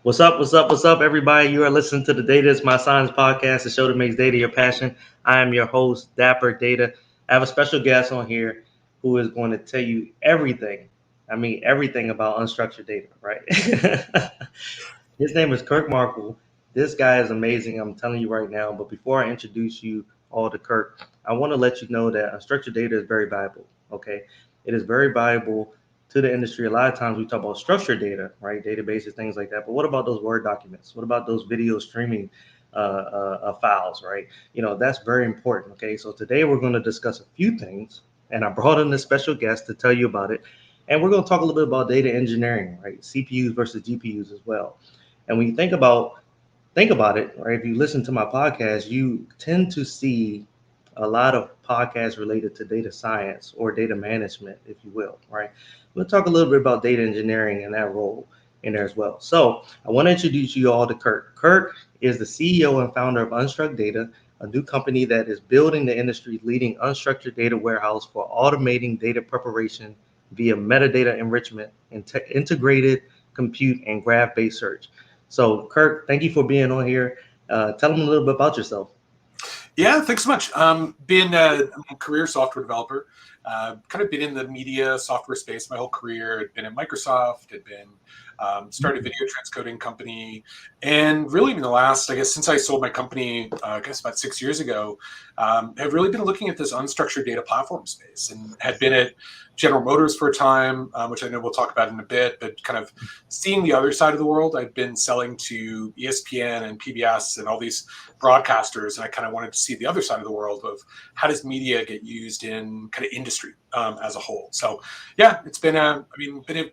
What's up? What's up? What's up, everybody? You are listening to the Data is My Science podcast, the show that makes data your passion. I am your host, Dapper Data. I have a special guest on here who is going to tell you everything. I mean, everything about unstructured data, right? His name is Kirk Marple. This guy is amazing. I'm telling you right now. But before I introduce you all to Kirk, I want to let you know that unstructured data is very valuable. Okay, it is very valuable to the industry. A lot of times we talk about structured data, right? Databases, things like that. But what about those Word documents? What about those video streaming files, right? That's very important. Okay, so today we're going to discuss a few things, and I brought in a special guest to tell you about it. And we're going to talk a little bit about data engineering, right? CPUs versus GPUs as well. And when you think about it, right? If you listen to my podcast, you tend to see a lot of podcasts related to data science or data management, if you will, right? We'll talk a little bit about data engineering and that role in there as well. So I want to introduce you all to Kirk. Kirk is the CEO and founder of Unstruck Data, a new company that is building the industry's leading unstructured data warehouse for automating data preparation via metadata enrichment, integrated compute, and graph-based search. So, Kirk, thank you for being on here. Tell them a little bit about yourself. Yeah, thanks so much. Been I'm a career software developer. Kind of been in the media software space my whole career. Had been at Microsoft. Had been started a video transcoding company, and really in the last, I guess, since I sold my company, I guess about 6 years ago, have really been looking at this unstructured data platform space, and had been at General Motors for a time, which I know we'll talk about in a bit, but kind of seeing the other side of the world. I'd been selling to ESPN and PBS and all these broadcasters, and I kind of wanted to see the other side of the world of how does media get used in kind of industry as a whole. So yeah, it's been a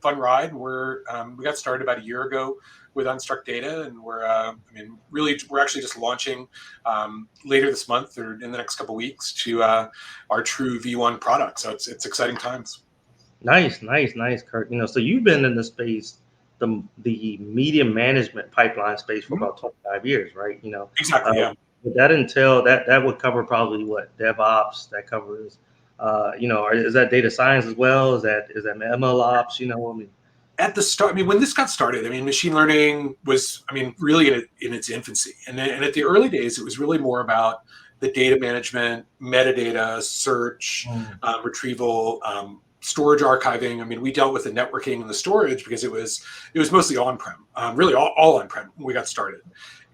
fun ride. We got started about a year ago with Unstruck Data, and we're actually just launching later this month or in the next couple of weeks to our true V1 product. So it's exciting times. Nice, Kirk. So you've been in the space, the media management pipeline space for about 25 years, right? Exactly. Yeah. Would that entail that would cover probably what DevOps that covers, is that data science as well? Is that ML ops? At the start, when this got started, machine learning was, really in its infancy. And at the early days, it was really more about the data management, metadata, search, retrieval, storage archiving. We dealt with the networking and the storage because it was mostly on-prem, really all on-prem when we got started.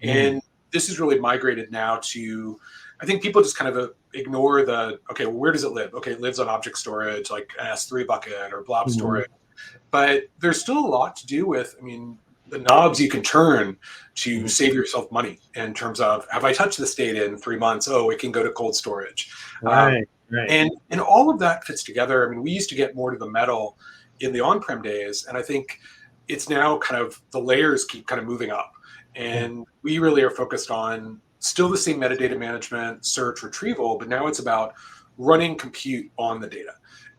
And this is really migrated now to, I think people just kind of ignore okay, well, where does it live? Okay, it lives on object storage, like an S3 bucket or blob storage. But there's still a lot to do with, the knobs you can turn to save yourself money in terms of, have I touched this data in 3 months? Oh, it can go to cold storage. Right. And all of that fits together. We used to get more to the metal in the on-prem days, and I think it's now kind of the layers keep kind of moving up. And we really are focused on still the same metadata management, search, retrieval, but now it's about running compute on the data.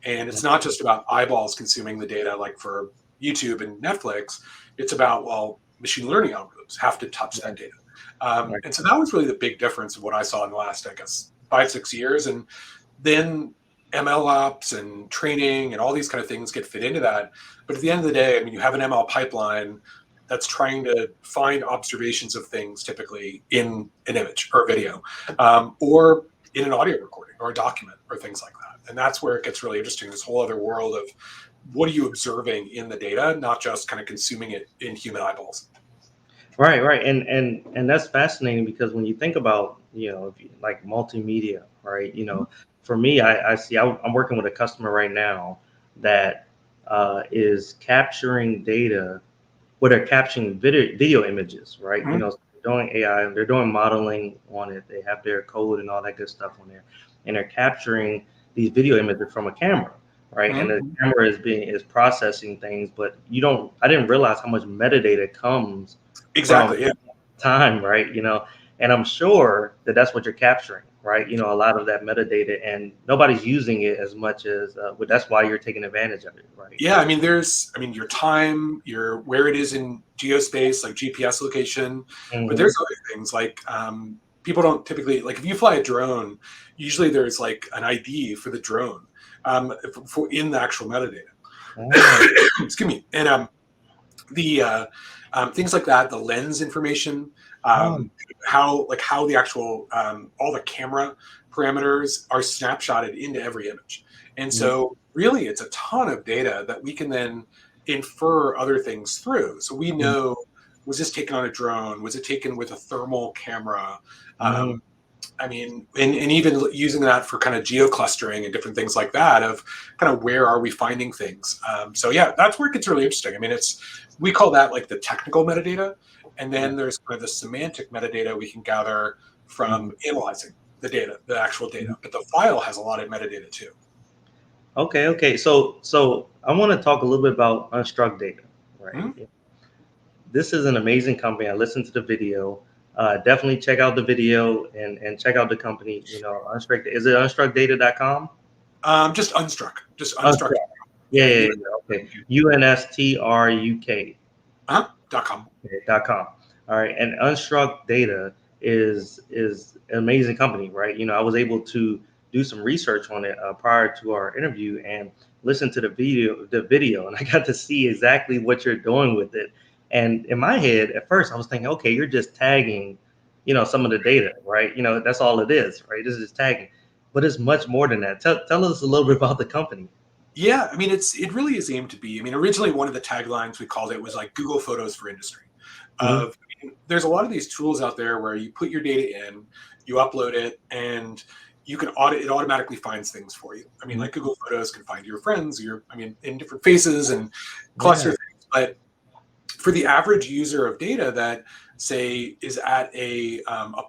And it's not just about eyeballs consuming the data like for YouTube and Netflix. It's about, well, machine learning algorithms have to touch that data. And so that was really the big difference of what I saw in the last, I guess, 5-6 years. And then ML ops and training and all these kind of things get fit into that. But at the end of the day, you have an ML pipeline that's trying to find observations of things, typically in an image or video, or in an audio recording or a document or things like that. And that's where it gets really interesting, this whole other world of what are you observing in the data, not just kind of consuming it in human eyeballs. Right. And that's fascinating because when you think about, like multimedia, right? For me, I see, I'm working with a customer right now that is capturing data where they're capturing video images, right? They're doing AI, they're doing modeling on it. They have their code and all that good stuff on there. And they're capturing these video images from a camera, right? And the camera is processing things, but I didn't realize how much metadata comes exactly from time, right? And I'm sure that that's what you're capturing, right? A lot of that metadata, and nobody's using it as much as, but that's why you're taking advantage of it, right? Yeah, there's, your time, where it is in geospace, like GPS location, but there's other things like people don't typically, like if you fly a drone, usually there's like an ID for the drone in the actual metadata. Excuse me. And things like that, the lens information, Oh, how the actual all the camera parameters are snapshotted into every image. And mhm, so really it's a ton of data that we can then infer other things through. So we mhm, know, was this taken on a drone? Was it taken with a thermal camera? mhm. Um, I mean, and even using that for kind of geo-clustering and different things like that of kind of where are we finding things. So yeah, that's where it gets really interesting. I mean, we call that like the technical metadata. And Yeah. then there's kind of the semantic metadata we can gather Mhm, from analyzing the data, the actual data. mhm. But the file has a lot of metadata too. Okay, okay. So I want to talk a little bit about Unstruck Data, right? Mhm. This is an amazing company. I listened to the video. Definitely check out the video and check out the company. Unstruck. Is it unstruckdata.com? Just unstructured. Unstruck. Yeah, Yeah, yeah, yeah. Okay. UNSTRUK. .com. .com. All right, and Unstruck Data is an amazing company, right? I was able to do some research on it prior to our interview and listen to the video, and I got to see exactly what you're doing with it. And in my head, at first, I was thinking, okay, you're just tagging, some of the data, right? That's all it is, right? This is just tagging, but it's much more than that. Tell us a little bit about the company. Yeah, I mean, it really is aimed to be. I mean, originally one of the taglines we called it was like Google Photos for industry. Hmm. There's a lot of these tools out there where you put your data in, you upload it, and you can audit. It automatically finds things for you. I mean, Hmm. like Google Photos can find your friends, I mean, in different faces and cluster Yeah. things. But for the average user of data that say is at a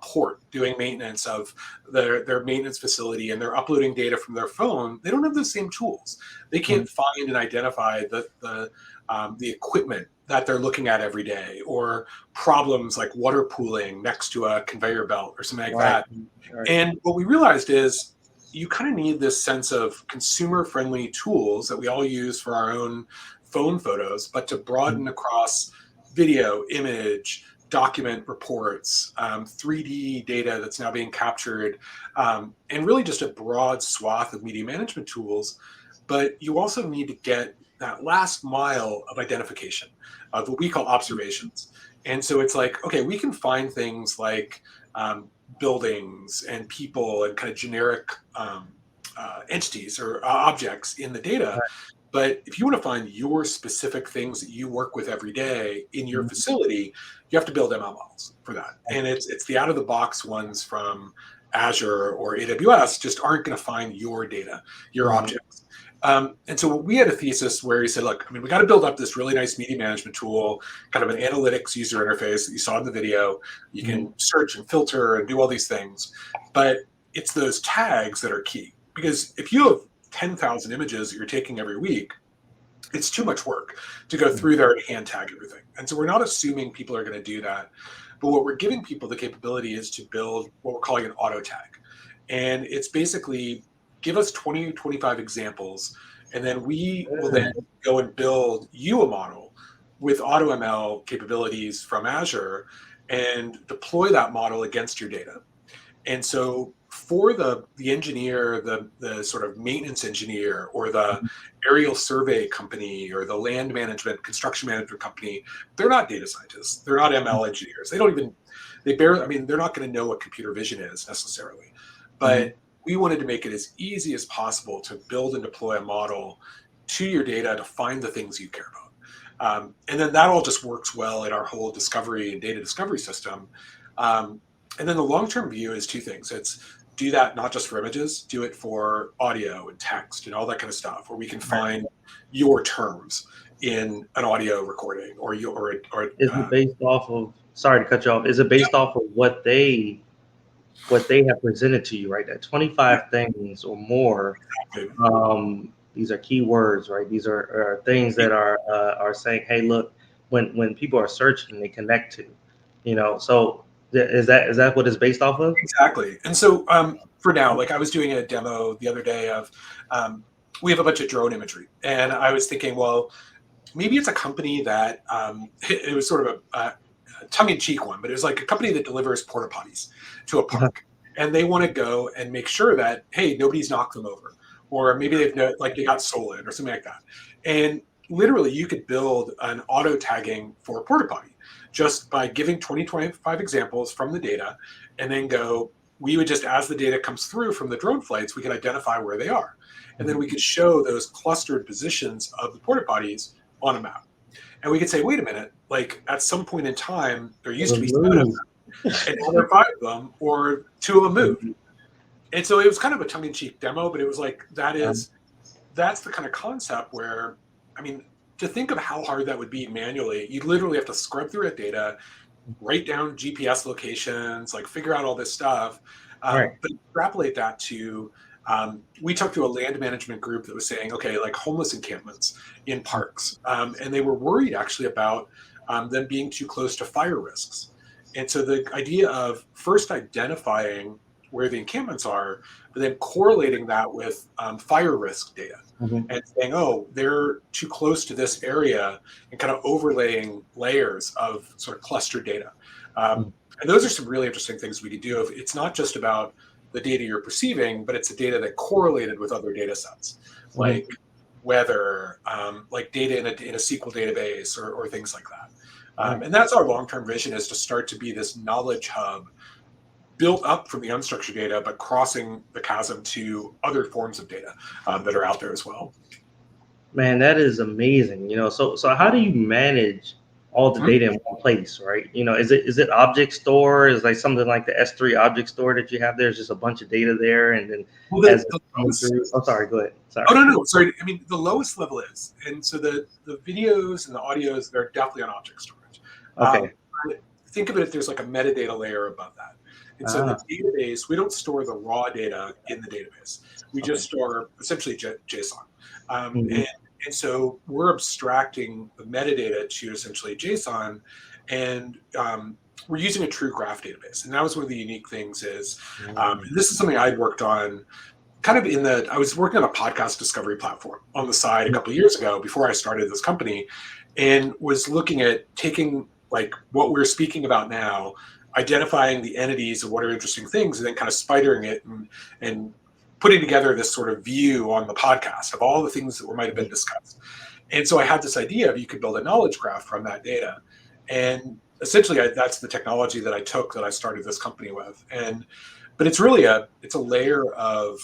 port doing maintenance of their maintenance facility and they're uploading data from their phone, they don't have the same tools. They Mhm. can't find and identify the equipment that they're looking at every day, or problems like water pooling next to a conveyor belt or something like Right. that. Right. And what we realized is you kind of need this sense of consumer friendly tools that we all use for our own phone photos, but to Mhm. broaden across video, image, document reports, 3D data that's now being captured, and really just a broad swath of media management tools. But you also need to get that last mile of identification of what we call observations. And so it's like, okay, we can find things like buildings and people and kind of generic entities or objects in the data. Right. But if you want to find your specific things that you work with every day in your Mhm. facility, you have to build ML models for that. And it's the out of the box ones from Azure or AWS just aren't going to find your data, your Mhm. objects. And so we had a thesis where he said, look, I mean, we got to build up this really nice media management tool, kind of an analytics user interface that you saw in the video. You Mhm. can search and filter and do all these things. But it's those tags that are key. Because if you have 10,000 images that you're taking every week, it's too much work to go Mhm. through there and hand tag everything. And so we're not assuming people are going to do that. But what we're giving people the capability is to build what we're calling an auto tag. And it's basically give us 20, 25 examples, and then we will then go and build you a model with AutoML capabilities from Azure and deploy that model against your data. And so for the engineer, the sort of maintenance engineer or the aerial survey company or the land management, construction management company, they're not data scientists. They're not ML engineers. They don't even, they barely, I mean, they're not going to know what computer vision is necessarily. Mhm. But we wanted to make it as easy as possible to build and deploy a model to your data to find the things you care about. And then that all just works well in our whole discovery and data discovery system. Um, and then the long-term view is two things. It's do that not just for images, do it for audio and text and all that kind of stuff, where we can Right. find your terms in an audio recording or Is it based off of? Sorry to cut you off. Is it yeah, based off of what they have presented to you, right? That yeah, 25 things or more. exactly. These are key words, right? These are things that are saying, hey, look, when people are searching, they connect to, So is that what it's based off of? Exactly. And so for now, like I was doing a demo the other day of we have a bunch of drone imagery, and I was thinking, well, maybe it's a company that it was sort of a tongue-in-cheek one, but it was like a company that delivers porta potties to a park, and they want to go and make sure that hey, nobody's knocked them over, or maybe like they got stolen or something like that. And literally, you could build an auto tagging for a porta potty. just by giving 20, 25 examples from the data, and then we would just, as the data comes through from the drone flights, we could identify where they are. And then we could show those clustered positions of the porta potties on a map. And we could say, wait a minute, like at some point in time, there used to be 7 of them, and now there are 5 of them, or 2 of them moved. And so it was kind of a tongue-in-cheek demo, but it was like, that's the kind of concept where, I mean, to think of how hard that would be manually, you literally have to scrub through that data, write down GPS locations, like figure out all this stuff. But extrapolate that to, we talked to a land management group that was saying, okay, like homeless encampments in parks. And they were worried actually about them being too close to fire risks. And so the idea of first identifying where the encampments are, but then correlating that with fire risk data and saying, oh, they're too close to this area, and kind of overlaying layers of sort of clustered data. And those are some really interesting things we could do. It's not just about the data you're perceiving, but it's the data that correlated with other data sets, like weather, like data in a SQL database or things like that. And that's our long-term vision, is to start to be this knowledge hub built up from the unstructured data, but crossing the chasm to other forms of data that are out there as well. Man, that is amazing. So how do you manage all the data in one place, right? Is it object store? Is like something like the S3 object store that you have there? Is just a bunch of data there, and then sorry, go ahead. Sorry. Oh no, sorry. I mean, the lowest level is, and so the videos and the audios, they're definitely on object storage. Okay. Think of it, there's like a metadata layer above that. And so the database, we don't store the raw data in the database. We just store essentially JSON. And so we're abstracting the metadata to essentially JSON, and we're using a true graph database. And that was one of the unique things is, this is something I'd worked on kind of I was working on a podcast discovery platform on the side a couple of years ago before I started this company, and was looking at taking like what we're speaking about now, identifying the entities of what are interesting things, and then kind of spidering it and putting together this sort of view on the podcast of all the things that might have been discussed. And so I had this idea of you could build a knowledge graph from that data. And essentially that's the technology that I took, that I started this company with. But it's really a layer of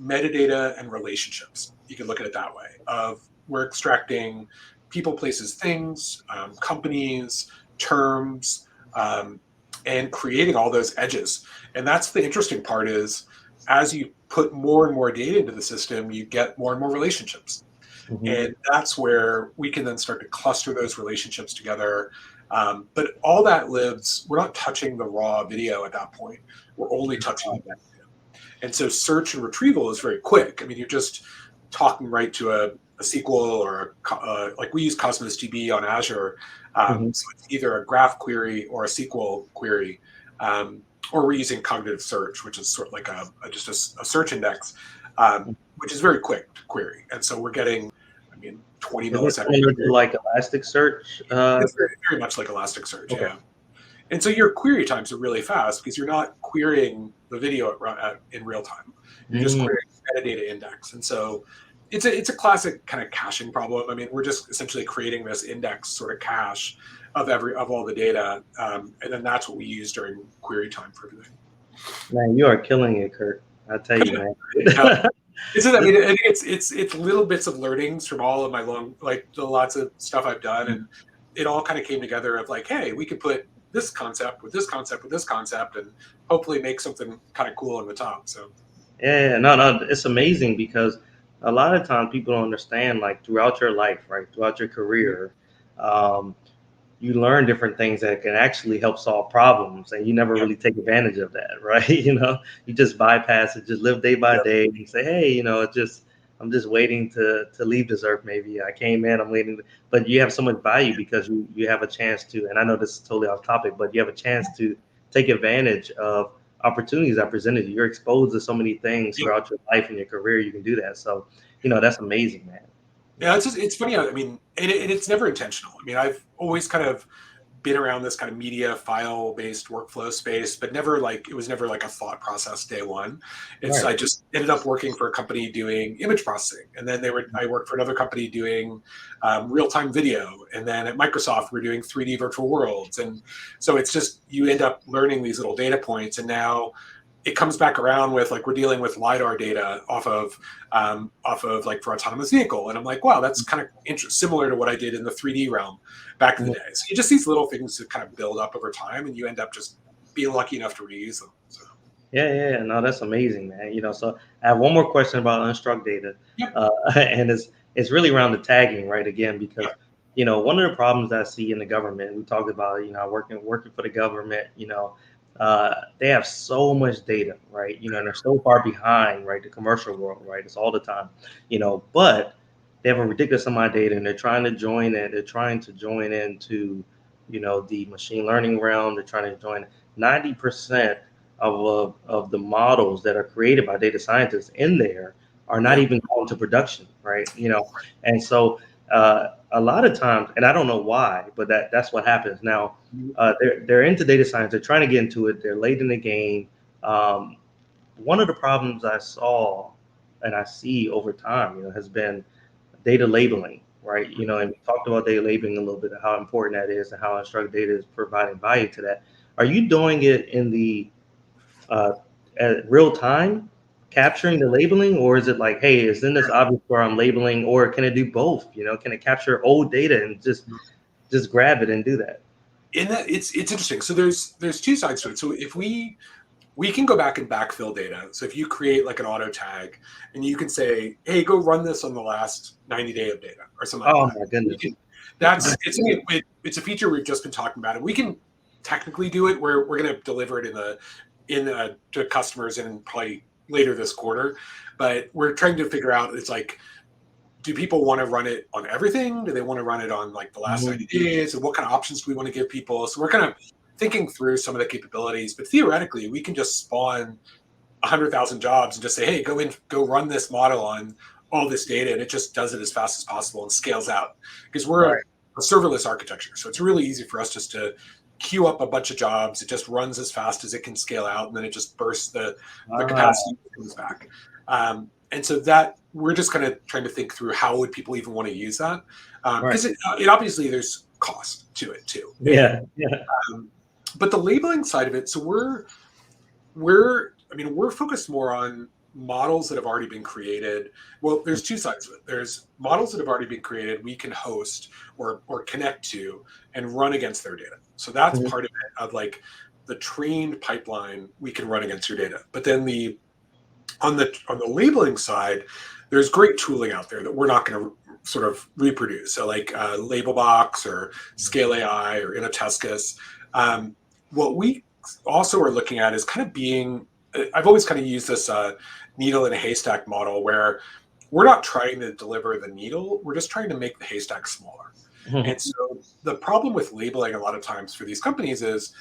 metadata and relationships. You can look at it that way, of we're extracting people, places, things, companies, terms, and creating all those edges. And that's the interesting part, is as you put more and more data into the system, you get more and more relationships. And that's where we can then start to cluster those relationships together. But all that lives, we're not touching the raw video at that point. We're only touching the data. And so search and retrieval is very quick. I mean, you're just talking right to a SQL or like we use Cosmos DB on Azure. So it's either a graph query or a SQL query, or we're using cognitive search, which is sort of like just a search index, which is very quick to query. And so we're getting, 20 milliseconds. Like Elasticsearch? It's very much like Elasticsearch, yeah. And so your query times are really fast because you're not querying the video in real time. You're just querying metadata index. And so it's a classic kind of caching problem. I mean, we're just essentially creating this index sort of cache of all the data, and then that's what we use during query time for everything. Man, you are killing it, Kirk. I tell you, man. I think it's little bits of learnings from all of my lots of stuff I've done, and it all kind of came together of like, hey, we could put this concept with this concept with this concept, and hopefully make something kind of cool on the top. So no, it's amazing because a lot of times people don't understand, like throughout your life, right, throughout your career, you learn different things that can actually help solve problems, and you never really take advantage of that, right? You just bypass it, just live day by day, and say, hey, I'm just waiting to leave this earth. Maybe I came in, I'm waiting, but you have so much value because you have a chance to, and I know this is totally off topic, but you have a chance to take advantage of opportunities that presented you. You're exposed to so many things throughout your life and your career. You can do that. So, that's amazing, man. Yeah, it's funny. I mean, and it's never intentional. I mean, I've always kind of been around this kind of media file-based workflow space, but it was never like a thought process day one. Right. I just ended up working for a company doing image processing, and then I worked for another company doing real-time video, and then at Microsoft we're doing 3D virtual worlds, and so it's just you end up learning these little data points, and now it comes back around with like we're dealing with lidar data off of like for autonomous vehicle, and I'm like, wow, that's kind of similar to what I did in the 3D realm back in the day. So you just these little things that kind of build up over time, and you end up just being lucky enough to reuse them. So Yeah. No, that's amazing, man. So I have one more question about Unstruck Data, yep, and it's really around the tagging, right? Again, because yep, one of the problems I see in the government, we talked about, working for the government, they have so much data, right? And they're so far behind, right? The commercial world, right? It's all the time, but they have a ridiculous amount of data, and they're trying to join it. They're trying to join into, the machine learning realm. They're trying to join 90% of the models that are created by data scientists in there are not yep. even going to production, right? And so a lot of times, and I don't know why, but that's what happens now. They're into data science. They're trying to get into it. They're late in the game. Um, One of the problems I saw and I see over time, has been data labeling, right? And we talked about data labeling a little bit of how important that is and how Unstructured Data is providing value to that. Are you doing it in the uh, at real time capturing the labeling, or is it like, hey, isn't this obvious where I'm labeling, or can it do both? Can it capture old data and just grab it and do that? In that it's interesting. So there's two sides to it. So if we can go back and backfill data. So if you create like an auto tag and you can say, hey, go run this on the last 90-day of data or something like Oh that. my We goodness. can, it's a feature we've just been talking about, and we can technically do it where we're going to deliver it to customers in probably later this quarter. But we're trying to figure out, it's like, do people want to run it on everything? Do they want to run it on like the last 90 days? And what kind of options do we want to give people? So we're kind of thinking through some of the capabilities, but theoretically we can just spawn 100,000 jobs and just say, hey, go run this model on all this data. And it just does it as fast as possible and scales out, because we're Right. a serverless architecture. So it's really easy for us just to queue up a bunch of jobs. It just runs as fast as it can scale out, and then it just bursts the Ah, capacity that comes back. And so that we're just kind of trying to think through how would people even want to use that, right. because it obviously there's cost to it too. Yeah. Yeah. Um, but the labeling side of it, so we're focused more on models that have already been created. Well, there's two sides of it. There's models that have already been created we can host or connect to and run against their data. So that's Mhm. part of it, of like the trained pipeline we can run against your data. But then on the labeling side, there's great tooling out there that we're not going to sort of reproduce. So like Labelbox or Scale AI or Innotuscus. What we also are looking at is kind of being, I've always kind of used this needle in a haystack model where we're not trying to deliver the needle, we're just trying to make the haystack smaller. And Mhm. so the problem with labeling a lot of times for these companies is,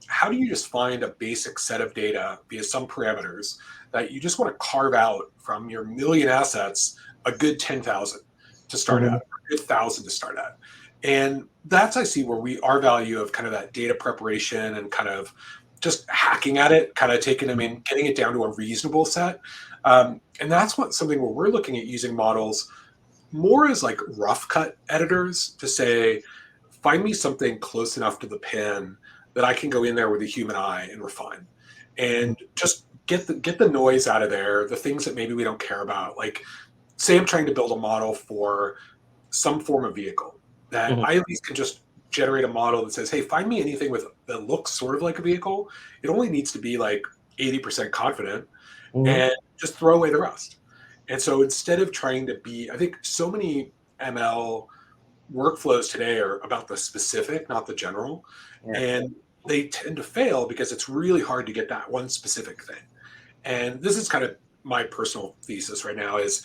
how do you just find a basic set of data via some parameters that you just want to carve out from your million assets a good 10,000 to start at, Mhm. a good 1,000 to start at? And that's, I see, where our value of kind of that data preparation and kind of just hacking at it, kind of taking them in, getting it down to a reasonable set. And that's something where we're looking at using models more as like rough cut editors to say, find me something close enough to the pin that I can go in there with a human eye and refine, and just get the noise out of there, the things that maybe we don't care about. Like, say I'm trying to build a model for some form of vehicle, that Mhm. I at least can just generate a model that says, hey, find me anything that looks sort of like a vehicle. It only needs to be like 80% confident, Mhm. and just throw away the rest. And so instead of trying to I think so many ML workflows today are about the specific, not the general. Yeah. And they tend to fail because it's really hard to get that one specific thing. And this is kind of my personal thesis right now is,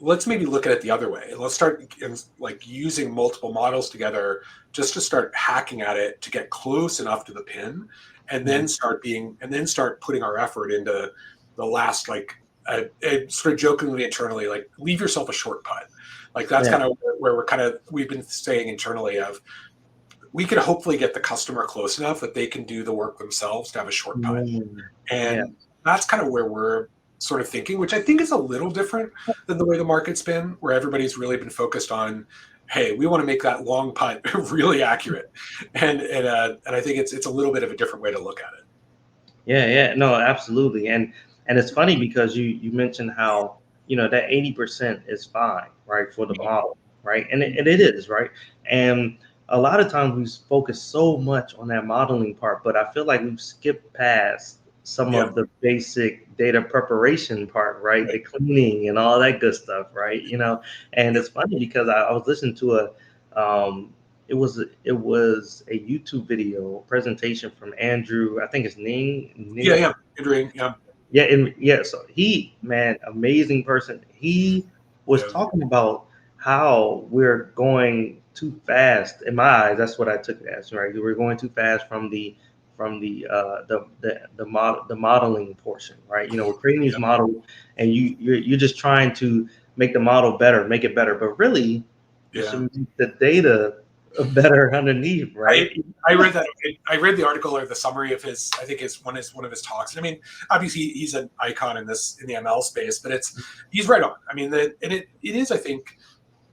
let's maybe look at it the other way. And let's start like using multiple models together just to start hacking at it to get close enough to the pin, and Mhm. then start putting our effort into the last, like, sort of jokingly internally, like, leave yourself a short putt. Like, that's Yeah. kind of where we've been saying internally of, we could hopefully get the customer close enough that they can do the work themselves to have a shortcut. Yeah. And that's kind of where we're sort of thinking, which I think is a little different than the way the market's been, where everybody's really been focused on, hey, we want to make that long putt really accurate. And I think it's a little bit of a different way to look at it. Yeah, no, absolutely. And it's funny because you mentioned how, that 80% is fine, right, for the model, right? And it is, right? And a lot of times we focus so much on that modeling part, but I feel like we've skipped past some Yeah. of the basic data preparation part, right? Right. The cleaning and all that good stuff, right? And Yeah. it's funny because I was listening to it was a YouTube video presentation from Andrew. I think it's Yeah. Ning. Yeah. Agreeing. Yeah. Yeah, and yeah, so he, man, amazing person. He was Yeah. talking about how we're going too fast. In my eyes, that's what I took it as, right? We're going too fast from the modeling portion, right? We're creating these Yeah. models, and you're just trying to make the model better, make it better, but really, you Yeah. should make the data better underneath, I right? I read that. I read the article or the summary of his. I think is one of his talks. And I mean, obviously he's an icon in the ML space, but he's right on. I mean, it is. I think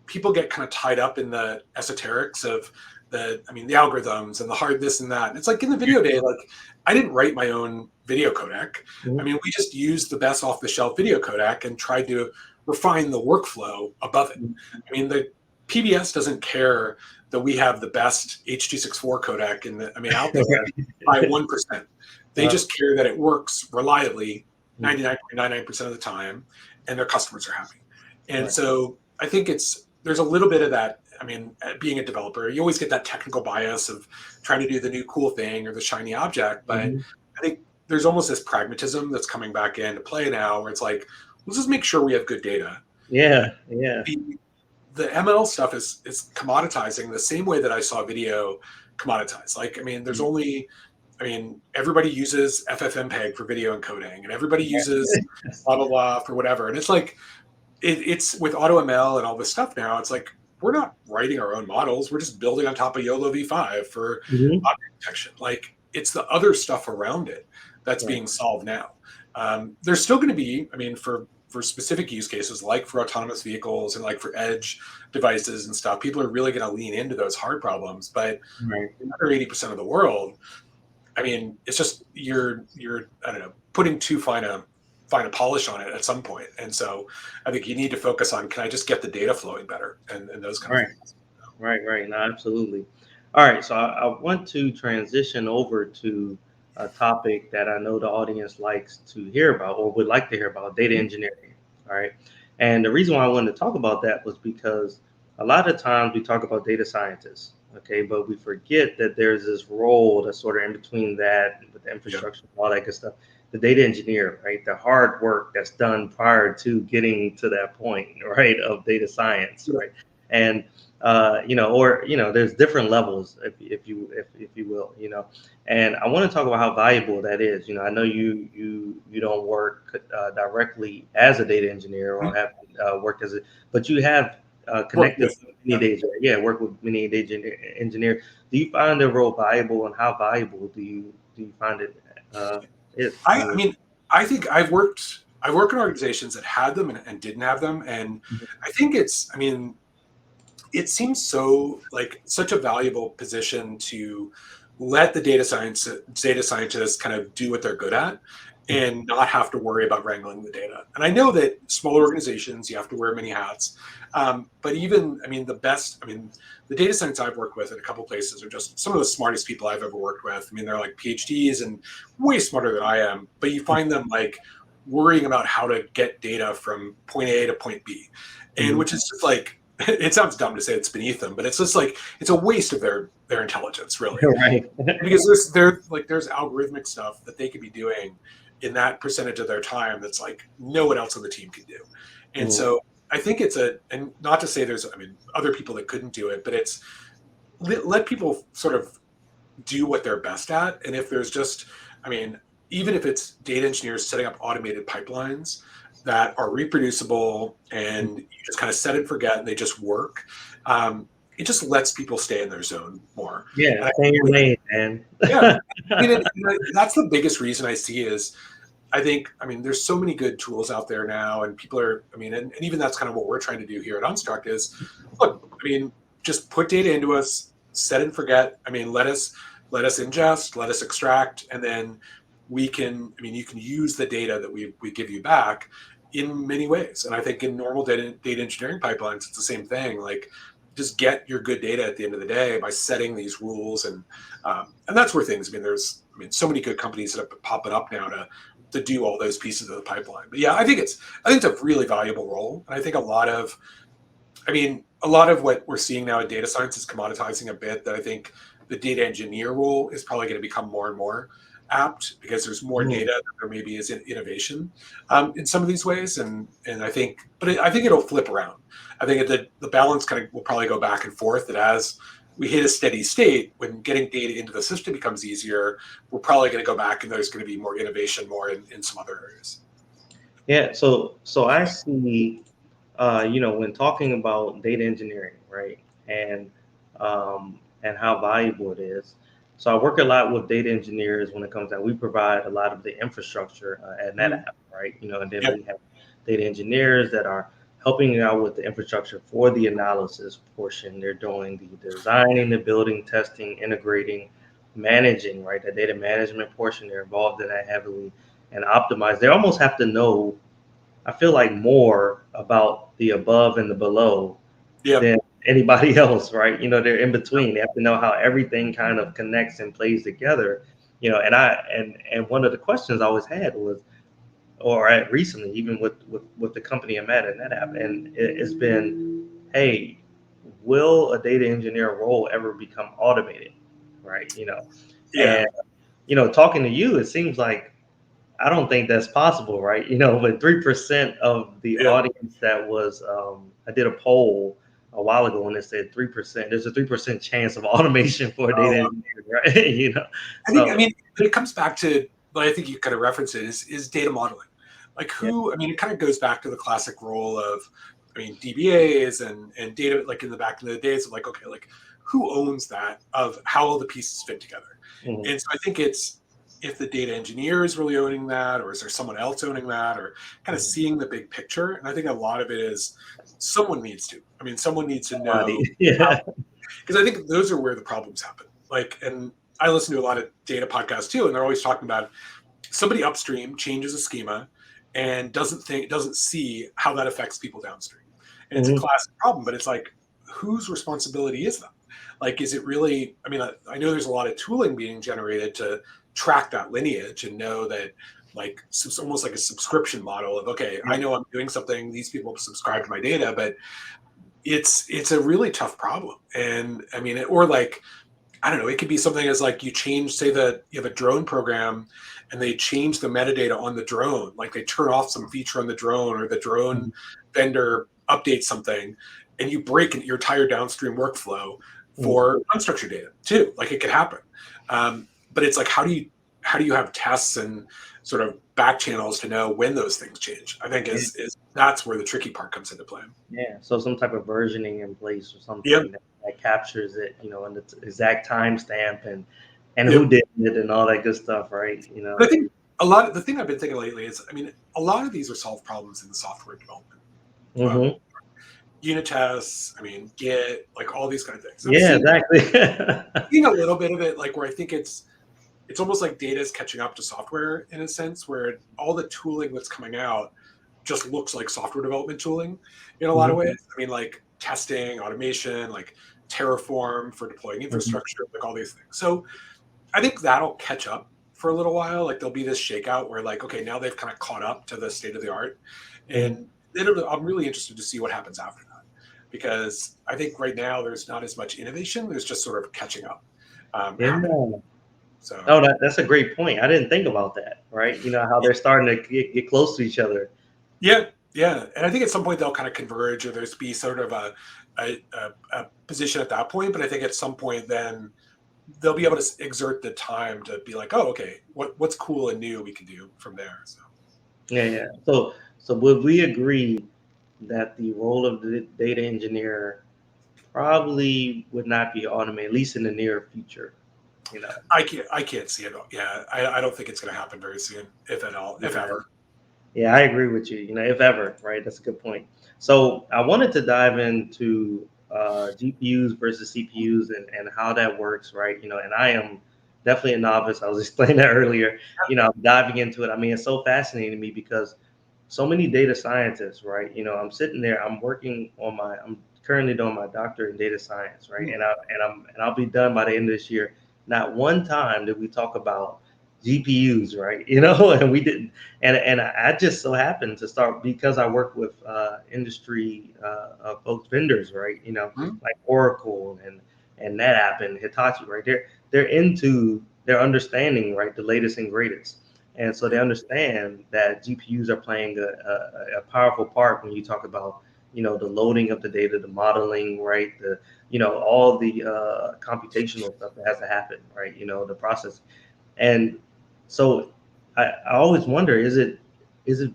people get kind of tied up in the esoterics of the algorithms and the hard this and that. And it's like in the video day, like I didn't write my own video codec. I Mhm. mean, we just used the best off the shelf video codec and tried to refine the workflow above it. I mean, the PBS doesn't care that we have the best H.264 codec out there by 1%. They Uh, just care that it works reliably mm, 99.99% of the time and their customers are happy. And right. so I think there's a little bit of that. I mean, being a developer, you always get that technical bias of trying to do the new cool thing or the shiny object. But Mhm. I think there's almost this pragmatism that's coming back into play now where it's like, let's just make sure we have good data. Yeah, yeah. The, the ML stuff is commoditizing the same way that I saw video commoditized. Like, I mean, there's Mhm. only, I mean, everybody uses FFmpeg for video encoding and everybody uses blah, blah, blah for whatever. And it's like, it's with AutoML and all this stuff now. It's like we're not writing our own models. We're just building on top of YOLO v5 for Mhm. object detection. Like it's the other stuff around it that's Right. being solved now. There's still going to be, I mean, for specific use cases like for autonomous vehicles and like for edge devices and stuff, people are really going to lean into those hard problems. But Right. another 80% of the world, I mean, it's just you're I don't know putting too fine a polish on it at some point, and so I think you need to focus on can I just get the data flowing better and those kind of Right. things. Right. No, absolutely. All right. So I want to transition over to a topic that I know the audience likes to hear about or would like to hear about data Mhm. engineering. All right. And the reason why I wanted to talk about that was because a lot of times we talk about data scientists, okay, but we forget that there's this role that's sort of in between that with the Yeah, infrastructure and all that good stuff. The data engineer, right? The hard work that's done prior to getting to that point, right, of data science, yeah, right? And there's different levels, if you will, and I want to talk about how valuable that is. I know you don't work directly as a data engineer or Mhm. have worked as a, but you have Work connected with with many yeah. data, yeah, work with many data engineers. Do you find the role valuable, and how valuable do you find it is I, in I your? mean, I think I've worked in organizations that had them and didn't have them, and I think I mean, it seems so like such a valuable position to let the data scientists kind of do what they're good at and not have to worry about wrangling the data. And I know that smaller organizations, you have to wear many hats. But even, I mean, the data science I've worked with at a couple places are just some of the smartest people I've ever worked with. I mean, they're like PhDs and way smarter than I am, but you find them like worrying about how to get data from point A to point B. And Mhm. which is just like, it sounds dumb to say it's beneath them, but it's just like it's a waste of their intelligence, really. Right. Because there's algorithmic stuff that they could be doing in that percentage of their time that's like no one else on the team can do. And Mhm. so I think and not to say I mean, other people that couldn't do it, but it's let people sort of do what they're best at. And if there's just, I mean, even if it's data engineers setting up automated pipelines that are reproducible and you just kind of set and forget and they just work, it just lets people stay in their zone more. Yeah, And I stay in think, your lane, man. yeah, I mean, that's the biggest reason I see is I mean, there's so many good tools out there now, and people are, I mean, and even that's kind of what we're trying to do here at Unstruct is, look, I mean, just put data into us, set and forget. I mean, let us ingest, let us extract, and then we can, I mean, you can use the data that we give you back in many ways. And I think in normal data engineering pipelines, it's the same thing. Like, just get your good data at the end of the day by setting these rules, and that's where things. I mean, there's, I mean, so many good companies that are popping up now to do all those pieces of the pipeline. But yeah, I think it's a really valuable role, and I think I mean, a lot of what we're seeing now in data science is commoditizing a bit. That I think the data engineer role is probably going to become more and more apt because there's more Mm. data that there maybe is innovation in some of these ways, and I think, I think it'll flip around. I think the balance kind of will probably go back and forth. That as we hit a steady state, when getting data into the system becomes easier, we're probably going to go back and there's going to be more innovation, more in some other areas. Yeah, so I see, when talking about data engineering, right, and how valuable it is. So I work a lot with data engineers when it comes down. We provide a lot of the infrastructure at Mm. NetApp, right? And then Yeah, we have data engineers that are helping out with the infrastructure for the analysis portion. They're doing the designing, the building, testing, integrating, managing, right? The data management portion. They're involved in that heavily and optimize. They almost have to know, I feel like, more about the above and the below yeah, than anybody else, right? They're in between. They have to know how everything kind of connects and plays together. And one of the questions I always had was, or at recently, even with the company I'm at NetApp, and it's been, hey, will a data engineer role ever become automated, right? yeah, And talking to you, it seems like I don't think that's possible, right? But 3% of the yeah. audience that was, I did a poll a while ago and it said 3%. There's a 3% chance of automation for a data Oh, engineer, right? I So mean, but it comes back to, but I think you kind of reference it is data modeling. Like yeah, who, I mean, it kind of goes back to the classic role of, I mean, DBAs and data, like in the back in the days of like, okay, like who owns that of how all the pieces fit together? mhm, And so I think it's, if the data engineer is really owning that, or is there someone else owning that, or kind of mhm. seeing the big picture? And I think a lot of it is someone needs to. I mean, someone needs to Body. know, Yeah. because I think those are where the problems happen. Like, and I listen to a lot of data podcasts too, and they're always talking about somebody upstream changes a schema and doesn't see how that affects people downstream. And it's a Mhm, classic problem, but it's like, whose responsibility is that? Like, is it really, I mean, I know there's a lot of tooling being generated to track that lineage and know that, like, it's almost like a subscription model of, okay, I yeah, know I'm doing something, these people subscribe to my data, but it's a really tough problem. And I mean, or like, I don't know, it could be something as like you change, say that you have a drone program and they change the metadata on the drone, like they turn off some feature on the drone, or the drone mhm, vendor updates something, and you break your entire downstream workflow mhm. for unstructured data too. Like it could happen. But it's like, how do you have tests and sort of back channels to know when those things change? I think Yeah, is that's where the tricky part comes into play. yeah. So some type of versioning in place or Yep. something that captures it, and the exact timestamp and who Yep. did it and all that good stuff, right? But I think a lot of the thing I've been thinking lately is, I mean, a lot of these are solved problems in the software development. Um, Hmm. Unit tests, I mean, Git, like all these kind of things. I'm Yeah, seeing exactly. a little bit of it, like where I think it's almost like data is catching up to software in a sense, where all the tooling that's coming out just looks like software development tooling in a lot of Mhm, ways. I mean, like testing, automation, like Terraform for deploying mhm, infrastructure, like all these things. So I think that'll catch up for a little while. Like there'll be this shakeout where like, okay, now they've kind of caught up to the state of the art, mhm. and then I'm really interested to see what happens after that, because I think right now there's not as much innovation. There's just sort of catching up Yeah. happening. So Oh, that's a great point. I didn't think about that, right? How they're starting to get close to each other. yeah, yeah, and I think at some point they'll kind of converge, or there's be sort of a position at that point. But I think at some point then they'll be able to exert the time to be like, oh, okay, what's cool and new we can do from there. So. Yeah, yeah. So would we agree that the role of the data engineer probably would not be automated, at least in the near future. You know. I can't see it. Yeah, I don't think it's going to happen very soon, if at all, if Yeah. ever. Yeah, I agree with you. You know, if ever, right? That's a good point. So I wanted to dive into GPUs versus CPUs and how that works, right? You know, and I am definitely a novice. I was explaining that earlier. You know, I'm diving into it. I mean, it's so fascinating to me because so many data scientists, right? You know, I'm sitting there, I'm currently doing my doctorate in data science, right? Hmm. And I'll be done by the end of this year. Not one time did we talk about GPUs, right? You know, and we didn't. And I just so happened to start because I work with industry folks, vendors, right? You know, Hmm. like Oracle and NetApp and Hitachi, right? They're understanding, right, the latest and greatest. And so they understand that GPUs are playing a powerful part when you talk about, you know, the loading of the data, the modeling, right? The, you know, all the computational stuff that has to happen, right? You know, the process. And so I always wonder, is it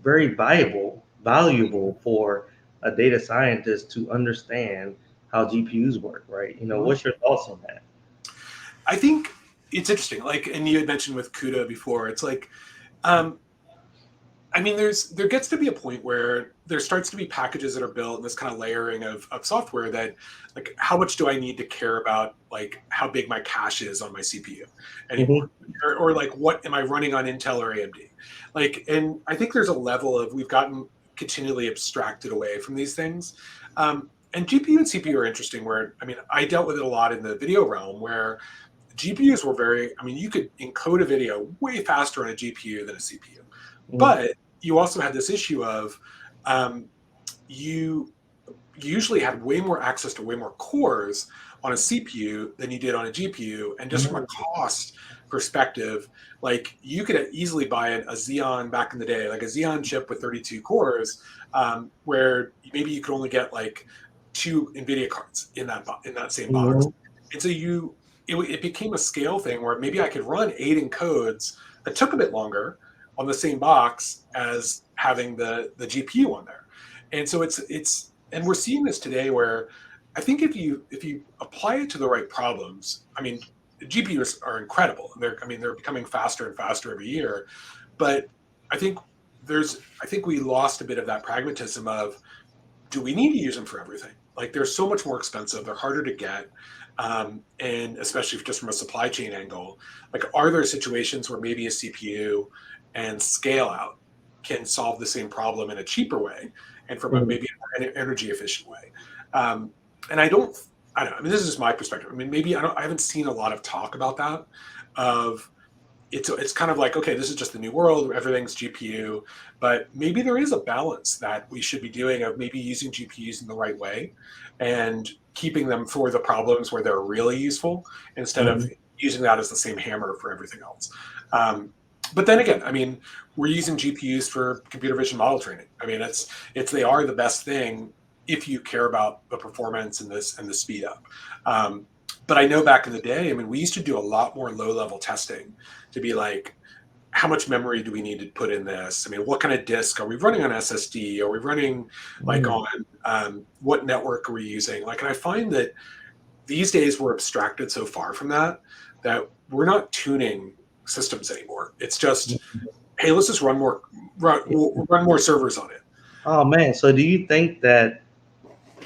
very valuable for a data scientist to understand how GPUs work, right? You know, Hmm. what's your thoughts on that? I think it's interesting. Like, and you had mentioned with CUDA before, it's like, um, I mean, there gets to be a point where there starts to be packages that are built and this kind of layering of software that, like, how much do I need to care about, like, how big my cache is on my CPU anymore? Hmm. Or like, what am I running on Intel or AMD? Like, and I think there's a level of we've gotten continually abstracted away from these things. And GPU and CPU are interesting where, I mean, I dealt with it a lot in the video realm where GPUs were very, I mean, you could encode a video way faster on a GPU than a CPU. Hmm. But you also had this issue of um, you usually had way more access to way more cores on a CPU than you did on a GPU. And just from a cost perspective, like you could easily buy a Xeon back in the day, like a Xeon chip with 32 cores, where maybe you could only get like two NVIDIA cards in that same box. Hmm. And so it became a scale thing where maybe I could run 8 encodes that took a bit longer on the same box as having the GPU on there. And so and we're seeing this today where I think if you apply it to the right problems, I mean, GPUs are incredible. They're becoming faster and faster every year. But I think I think we lost a bit of that pragmatism of, do we need to use them for everything? Like they're so much more expensive, they're harder to get. And especially just from a supply chain angle, like are there situations where maybe a CPU and scale out can solve the same problem in a cheaper way and from a Hmm. maybe an energy efficient way? Um, and I don't know. I mean, this is just my perspective. I mean, maybe I haven't seen a lot of talk about that. Of it's kind of like, okay, this is just the new world, everything's GPU, but maybe there is a balance that we should be doing of maybe using GPUs in the right way and keeping them for the problems where they're really useful instead of Hmm. using that as the same hammer for everything else. um, but then again, I mean, we're using GPUs for computer vision model training. I mean, it's they are the best thing if you care about the performance and this and the speed up. But I know back in the day, I mean, we used to do a lot more low level testing to be like, how much memory do we need to put in this? I mean, what kind of disk are we running on SSD? Are we running like Hmm. on what network are we using? Like, and I find that these days we're abstracted so far from that that we're not tuning systems anymore. It's just, hey, let's just we'll run more servers on it. Oh man, so do you think that?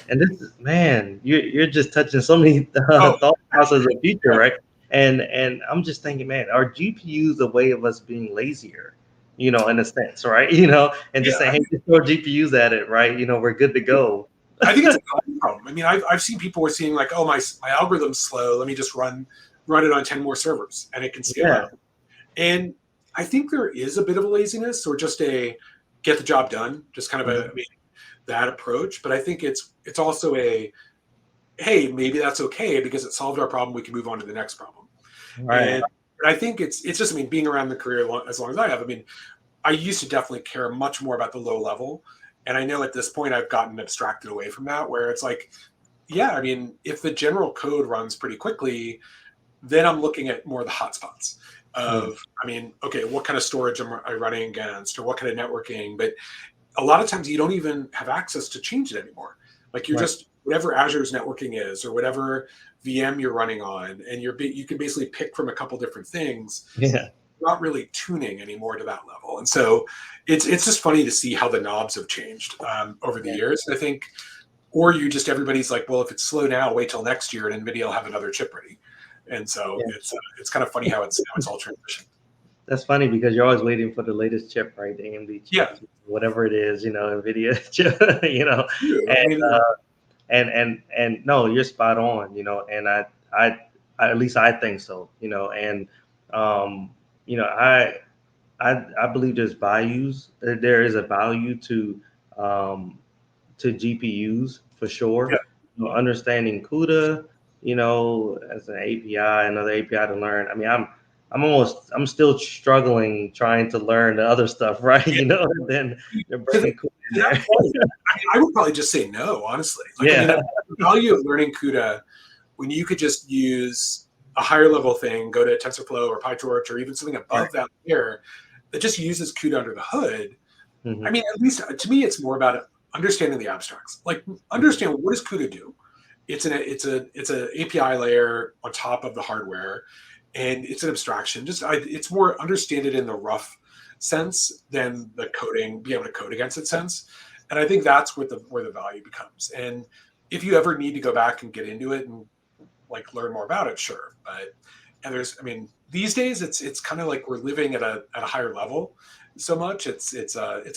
And this is, man, you're just touching so many Oh, thought processes of the future, right? And I'm just thinking, man, are GPUs a way of us being lazier? You know, in a sense, right? You know, and just yeah. saying, hey, just throw GPUs at it, right? You know, we're good to go. I think it's a common problem. I mean, I've seen people who are seeing like, oh, my algorithm's slow. Let me just run it on 10 more servers and it can scale Yeah. out. And I think there is a bit of a laziness or just a get the job done, just kind of Mhm. I mean, that approach. But I think it's also a, hey, maybe that's okay because it solved our problem. We can move on to the next problem. Right. And I think it's just, I mean, being around the career as long as I have, I mean, I used to definitely care much more about the low level. And I know at this point I've gotten abstracted away from that, where it's like, yeah, I mean, if the general code runs pretty quickly, then I'm looking at more of the hotspots Mm. of, I mean, okay, what kind of storage am I running against or what kind of networking? But a lot of times you don't even have access to change it anymore. Like you're Right. just whatever Azure's networking is or whatever VM you're running on, and you can basically pick from a couple different things. Yeah. Not really tuning anymore to that level, and so it's just funny to see how the knobs have changed over the Yeah. years. I think, or you just everybody's like, well, if it's slow now, wait till next year, and NVIDIA will have another chip ready. And so Yeah. it's kind of funny how it's all transitioned. That's funny because you're always waiting for the latest chip, right? The AMD Yeah, chip, whatever it is, NVIDIA chip, I and mean, and no, you're spot on, I, I at least I think so, and um, you know, I believe there's values. There is a value um, to GPUs for yeah, sure. Understanding CUDA, as an API, another API to learn. I mean, I'm still struggling trying to learn the other stuff, right? yeah. And then they're To, the, bringing CUDA in to that there. point, I would probably just say no, honestly. Like, I mean, Yeah, the value of learning CUDA when you could just use a higher level thing, go to TensorFlow or PyTorch or even something right. above that layer that just uses CUDA under the hood. I Hmm. mean, at least to me, it's more about understanding the abstracts. Like, understand what does CUDA do? It's an API layer on top of the hardware, and it's an abstraction. It's more understand it in the rough sense than the coding, be able to code against it sense. And I think that's where the value becomes. And if you ever need to go back and get into it and like learn more about it, sure. But and there's, I mean, these days it's kind of like we're living at a higher level so much. It's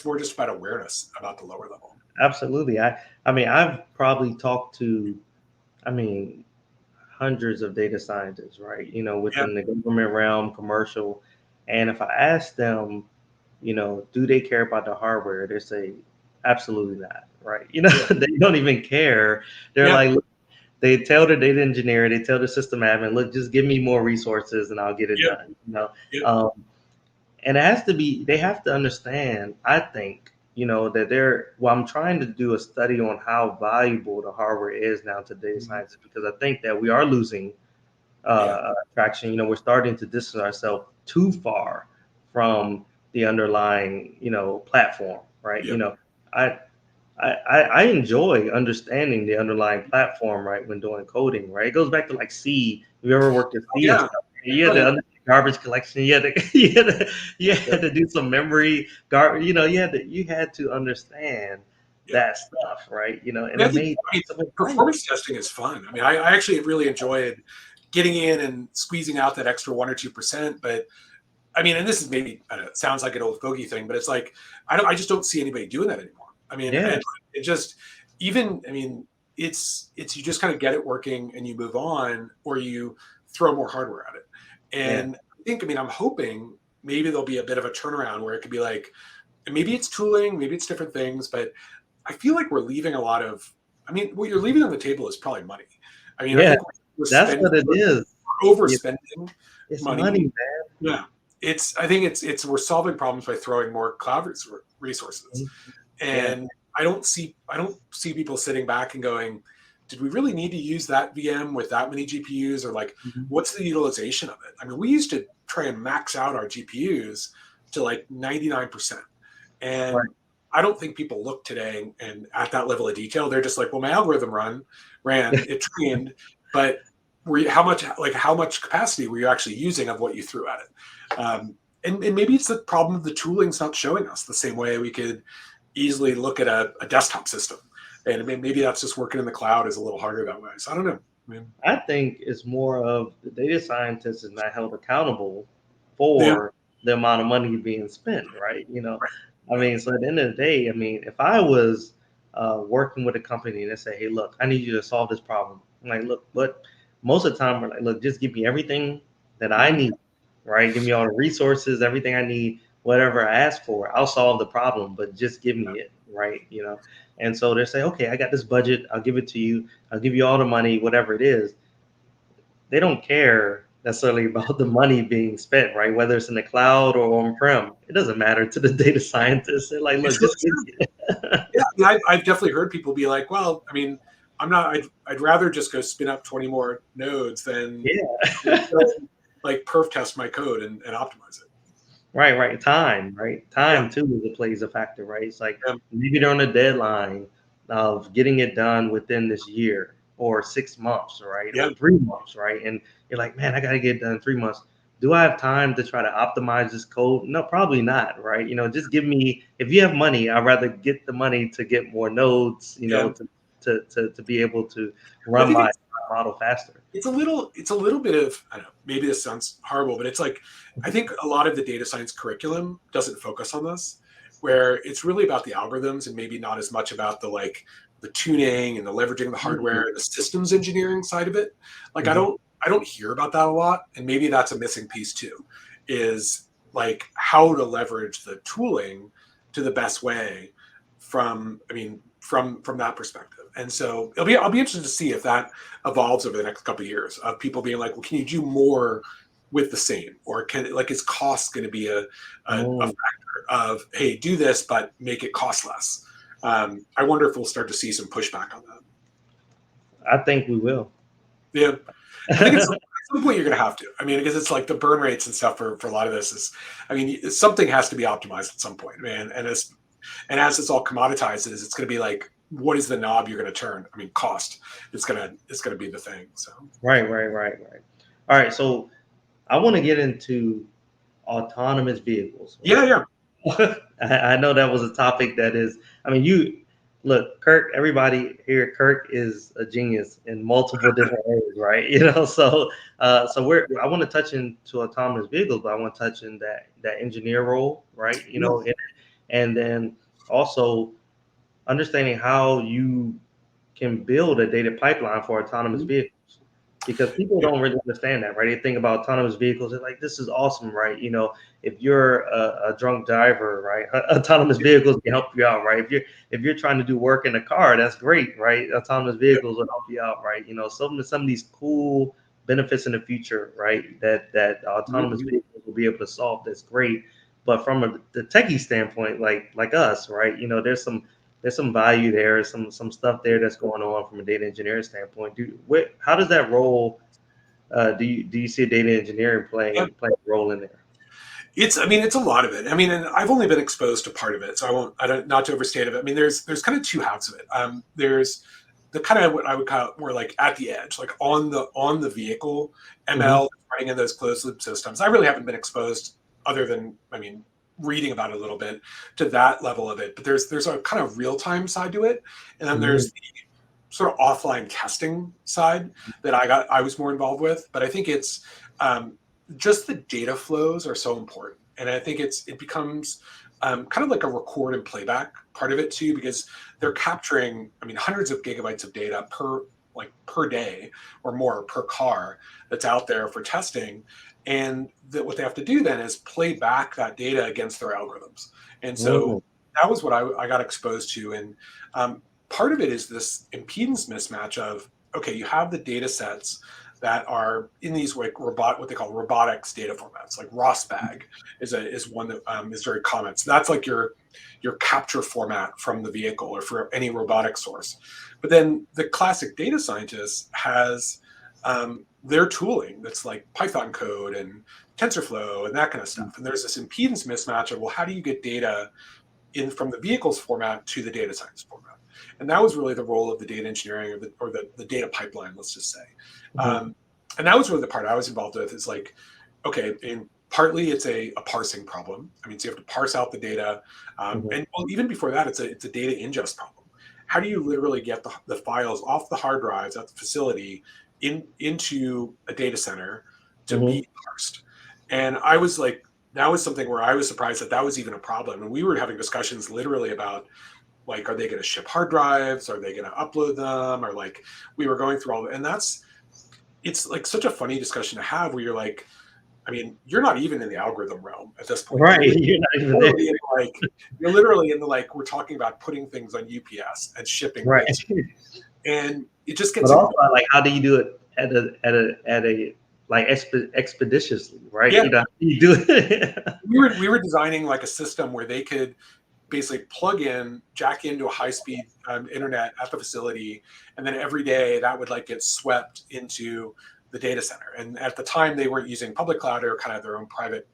more just about awareness about the lower level. Absolutely. I mean, I've probably talked to, I mean, hundreds of data scientists, right? Yeah, Within the government realm, commercial, and if I ask them, do they care about the hardware? They say, absolutely not, right? yeah, They don't even care. They're yeah, like, look, they tell the data engineer, they tell the system admin, look, just give me more resources and I'll get it yeah, done. yeah. Um, and it has to be, they have to understand, I think, that well, I'm trying to do a study on how valuable the hardware is now to data Mhm. scientists because I think that we are losing Yeah, traction. We're starting to distance ourselves too far from the underlying, platform, right? yeah. I, I enjoy understanding the underlying platform, right? When doing coding, right? It goes back to like C. If you ever worked at Oh C and yeah, stuff, you had oh to yeah, understand garbage collection. You had to, you yeah, had to do some memory you had to understand yeah. that stuff, right? And And it I think, made I mean, so much sense. performance testing is fun. I mean, I actually really enjoyed getting in and squeezing out that extra 1 or 2%. But I mean, and this is maybe, I don't know, it sounds like an old fogey thing, but it's like I just don't see anybody doing that anymore. I mean, Yeah, it just even I mean, it's you just kind of get it working and you move on, or you throw more hardware at it. yeah, And I mean, I'm hoping maybe there'll be a bit of a turnaround where it could be like, and maybe it's tooling, maybe it's different things, but I feel like we're leaving a lot of. I mean, what you're leaving on the table is probably money. I mean, I yeah. think we're That's spending, what it is. we're Yeah, overspending it's money, money. man. Yeah, I think it's we're solving problems by throwing more cloud resources, Yeah, and I don't see people sitting back and going, did we really need to use that VM with that many GPUs, or like, mhm, what's the utilization of it? I mean, we used to try and max out our GPUs to like 99%. right. And I don't think people look today and at that level of detail. They're just like, well, my algorithm ran, it trained, but how much capacity were you actually using of what you threw at it? And maybe it's the problem of the tooling's not showing us the same way we could easily look at a desktop system. And maybe that's just working in the cloud is a little harder that way. So I don't know. I mean, I think it's more of the data scientist is not held accountable yeah, for the amount of money being spent, right? right. I Yeah, mean, so at the end of the day, I mean, if I was working with a company and they say, hey, look, I need you to solve this problem. I'm like, look, but most of the time we're like, look, just give me everything that I mhm, need, right? Give me all the resources, everything I need, whatever I ask for, I'll solve the problem, but just give me it, right? And so they say, okay, I got this budget, I'll give it to you, I'll give you all the money, whatever it is. They don't care necessarily about the money being spent, right? Whether it's in the cloud or on-prem, it doesn't matter to the data scientists. They're like, it's look, really just give true. me it. Yeah, I mean, I've definitely heard people be like, well, I mean, I'm not. I'd rather just go spin up 20 more nodes than Yeah. like perf test my code and optimize it. Right, right. Time, right? Yeah, Time too is plays a factor, right? It's like yeah, maybe they're on a deadline, of getting it done within this year or 6 months, right? Yeah. Or 3 months, right? And you're like, man, I got to get it done in 3 months. Do I have time to try to optimize this code? No, probably not, right? Just give me, if you have money, I'd rather get the money to get more nodes, Yeah. to be able to I run think my model faster. it's a little bit of, I don't know, maybe this sounds horrible, but it's like I think a lot of the data science curriculum doesn't focus on this, where it's really about the algorithms and maybe not as much about the tuning and the leveraging the hardware, the systems engineering side of it. Like I Mhm. don't I don't hear about that a lot, and maybe that's a missing piece too, is like how to leverage the tooling to the best way from that perspective. And so I'll be interested to see if that evolves over the next couple of years of people being like, well, can you do more with the same, or can like is cost going to be a Mm, factor of, hey, do this but make it cost less? I wonder if we'll start to see some pushback on that. I think we will. Yeah, I think at some point you're going to have to. I mean, because it's like the burn rates and stuff for a lot of this is, I mean, something has to be optimized at some point, man. And as this all commoditizes, it's going to be like, what is the knob you're going to turn? I mean, cost. It's going to be the thing. So Right, right, right, right. All right, so I want to get into autonomous vehicles, yeah, right? yeah, I know that was a topic that is, I mean, you look, Kirk, everybody here, Kirk is a genius in multiple different areas, right? I want to touch into autonomous vehicles, but I want to touch in that engineer role, right? yeah. And then also understanding how you can build a data pipeline for autonomous Mhm. vehicles because people Yeah. don't really understand that, right? They think about autonomous vehicles, they're like, this is awesome, right? If you're a drunk driver, right, autonomous vehicles can help you out, right? If you're trying to do work in a car, that's great, right? Autonomous Yeah. vehicles will help you out, right? Some of these cool benefits in the future, right? That autonomous Mhm. vehicles will be able to solve. That's great. But from the techie standpoint, like us, right? There's some value there, some stuff there that's going on from a data engineering standpoint. How does that role? Do you see data engineering Yeah. playing a role in there? I mean, it's a lot of it. I mean, and I've only been exposed to part of it, so I don't, not to overstate it. I mean, there's kind of two halves of it. There's the kind of what I would call more like at the edge, like on the vehicle, Hmm. ML running in those closed loop systems. I really haven't been exposed, other than, I mean, reading about it a little bit, to that level of it. But there's a kind of real time side to it, and then Hmm. there's the sort of offline testing side that I was more involved with. But I think it's um, just the data flows are so important, and I think it becomes kind of like a record and playback part of it too, because they're capturing, I mean, hundreds of gigabytes of data per day or more per car that's out there for testing. And that what they have to do then is play back that data against their algorithms. And Hmm. so that was what I got exposed to. And part of it is this impedance mismatch of, okay, you have the data sets that are in these like what they call robotics data formats, like ROSBAG is one that is very common. So that's like your capture format from the vehicle or for any robotic source. But then the classic data scientist has their tooling that's like Python code and TensorFlow and that kind of stuff. And there's this impedance mismatch of, well, how do you get data in from the vehicles format to the data science format? And that was really the role of the data engineering or the data pipeline, let's just say. Hmm. And that was really the part I was involved with, is like, okay, and partly it's a parsing problem. I mean, so you have to parse out the data. Hmm. And well, even before that, it's a data ingest problem. How do you literally get the files off the hard drives at the facility into a data center to Hmm. be parsed? And I was like, that was something where I was surprised that that was even a problem. And we were having discussions literally about, like, are they going to ship hard drives? Are they going to upload them? Or like, we were going through all and it's like such a funny discussion to have where you're like, I mean, you're not even in the algorithm realm at this point. Right, you're not even there. Literally in like, you're literally in the, like, we're talking about putting things on UPS and shipping Right, goods. And it just but gets also annoying. like, how do you do it at a like expeditiously, right? Yeah. How do you do it? We were designing like a system where they could basically jack into a high speed internet at the facility, and then every day that would like get swept into the data center. And at the time, they weren't using public cloud or kind of their own private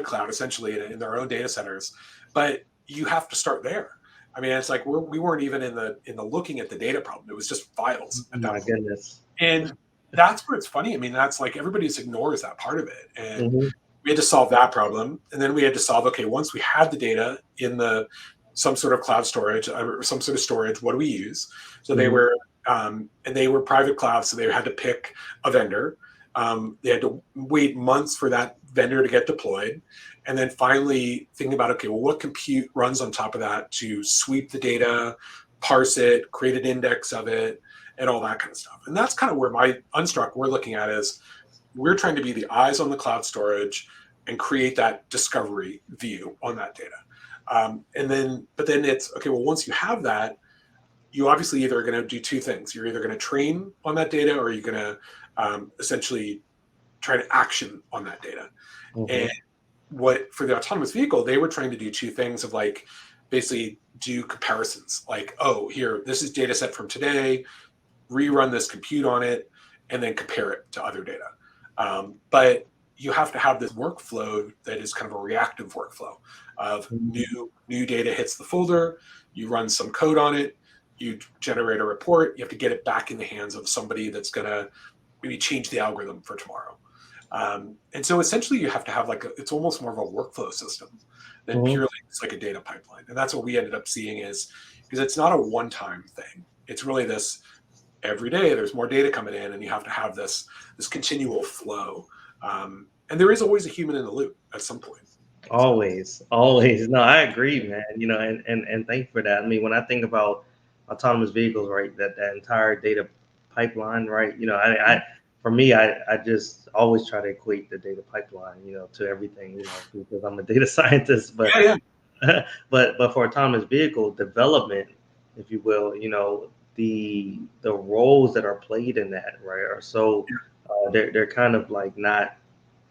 cloud, essentially in their own data centers. But you have to start there. I mean, it's like we weren't even in the looking at the data problem. It was just files Oh at that my point. goodness. And that's where it's funny. I mean, that's like everybody just ignores that part of it. And Mm-hmm. we had to solve that problem. And then we had to solve, okay, once we had the data in the some sort of cloud storage or some sort of storage, what do we use? So they Mm-hmm. were and they were private clouds, so they had to pick a vendor. They had to wait months for that vendor to get deployed, and then finally thinking about, okay, well, what compute runs on top of that to sweep the data, parse it, create an index of it, and all that kind of stuff. And that's kind of where my Unstruck we're looking at is we're trying to be the eyes on the cloud storage and create that discovery view on that data. But then it's okay. Well, once you have that, you obviously either are going to do two things. You're either going to train on that data, or you're going to essentially try to action on that data. Mm-hmm. And what for the autonomous vehicle, they were trying to do two things of like basically do comparisons. Like, oh, here, this is data set from today. Rerun this compute on it, and then compare it to other data. But you have to have this workflow that is kind of a reactive workflow of new data hits the folder, you run some code on it, you generate a report, you have to get it back in the hands of somebody that's going to maybe change the algorithm for tomorrow. And so essentially you have to have it's almost more of a workflow system than Mm-hmm. purely just like a data pipeline. And that's what we ended up seeing is because it's not a one-time thing. It's really this every day there's more data coming in and you have to have this continual flow. And there is always a human in the loop at some point. So Always, always. No, I agree, man. And thank you for that. I mean, when I think about autonomous vehicles, right, that entire data pipeline, right, for me, I just always try to equate the data pipeline, to everything, because I'm a data scientist. But yeah, but for autonomous vehicle development, if you will, the roles that are played in that, right, are so they're kind of like not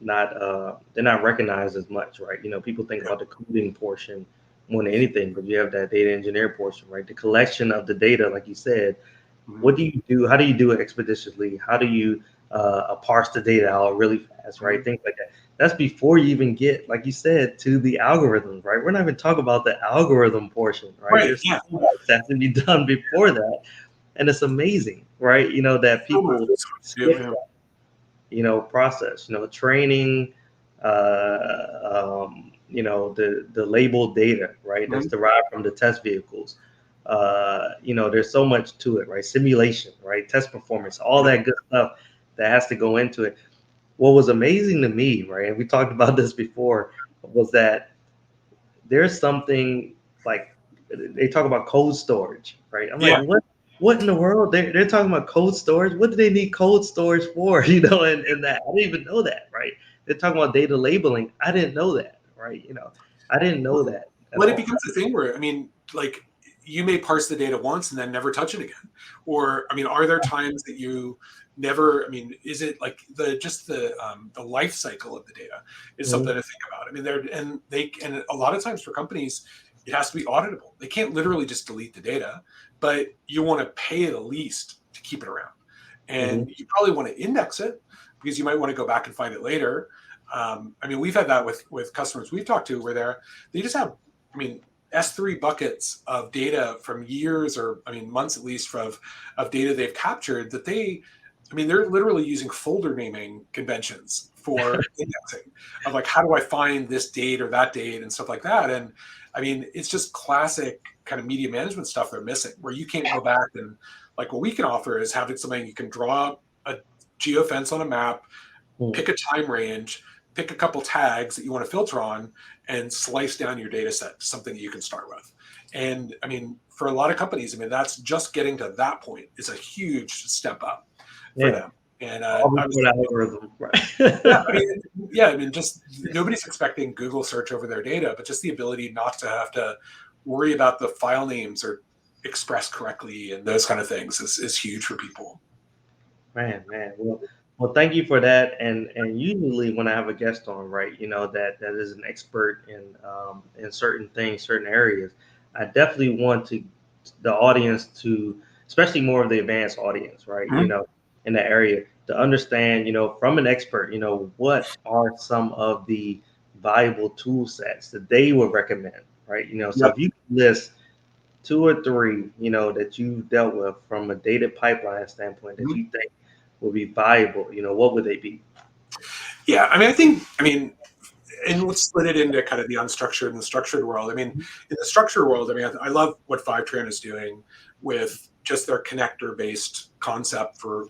they're not recognized as much, right? People think yeah, about the coding portion more than anything, but you have that data engineer portion, right? The collection of the data, like you said. mm-hmm. What do you do? How do you do it expeditiously? How do you parse the data out really fast, right? Mm-hmm. Things like that. That's before you even get, like you said, to the algorithms, right? We're not even talking about the algorithm portion, right? Right, There's yeah, so much that to be done before that, and it's amazing, right? That so much people to do, skip yeah. process, training, the labeled data, right? That's Mm-hmm. derived from the test vehicles. There's so much to it, right? Simulation, right? Test performance, all Yeah, that good stuff that has to go into it. What was amazing to me, right? And we talked about this before, was that there's something like they talk about cold storage, right? I'm like, yeah, what in the world? They're talking about cold storage. What do they need cold storage for? And that I didn't even know that, right? They're talking about data labeling. I didn't know that, right? I didn't know that at well, it all. becomes a thing where I mean, like you may parse the data once and then never touch it again. Or I mean, are there times that you never? I mean, is it like the life cycle of the data is something Mhm. to think about? I mean, and a lot of times for companies, it has to be auditable. They can't literally just delete the data, but you want to pay the least to keep it around, Mhm. and you probably want to index it because you might want to go back and find it later. I mean, we've had that with customers we've talked to where they just have I mean, S3 buckets of data from years or, I mean, months at least of data they've captured that I mean, they're literally using folder naming conventions for indexing of like, how do I find this date or that date and stuff like that. And I mean, it's just classic kind of media management stuff they're missing where you can't go back and like what we can offer is having something you can draw a geofence on a map, Mhm. pick a time range, pick a couple tags that you want to filter on, and slice down your data set to something that you can start with. And I mean, for a lot of companies, I mean, that's just getting to that point is a huge step up for Yeah, them. And all I was, before the algorithm, yeah, I right? mean, yeah, I mean, just nobody's expecting Google search over their data, but just the ability not to have to worry about the file names or expressed correctly and those kind of things is huge for people. Man. Well, thank you for that. And usually when I have a guest on, right, that is an expert in certain things, certain areas, I definitely want the audience to, especially more of the advanced audience, right, Mhm. in that area, to understand, from an expert, what are some of the valuable tool sets that they would recommend, right? So Yep. if you could list two or three, that you've dealt with from a data pipeline standpoint that you think would be valuable, what would they be? Yeah, I mean, I think, I mean, and let's split it into kind of the unstructured and the structured world. I mean, in the structured world, I mean, I love what Fivetran is doing with just their connector-based concept for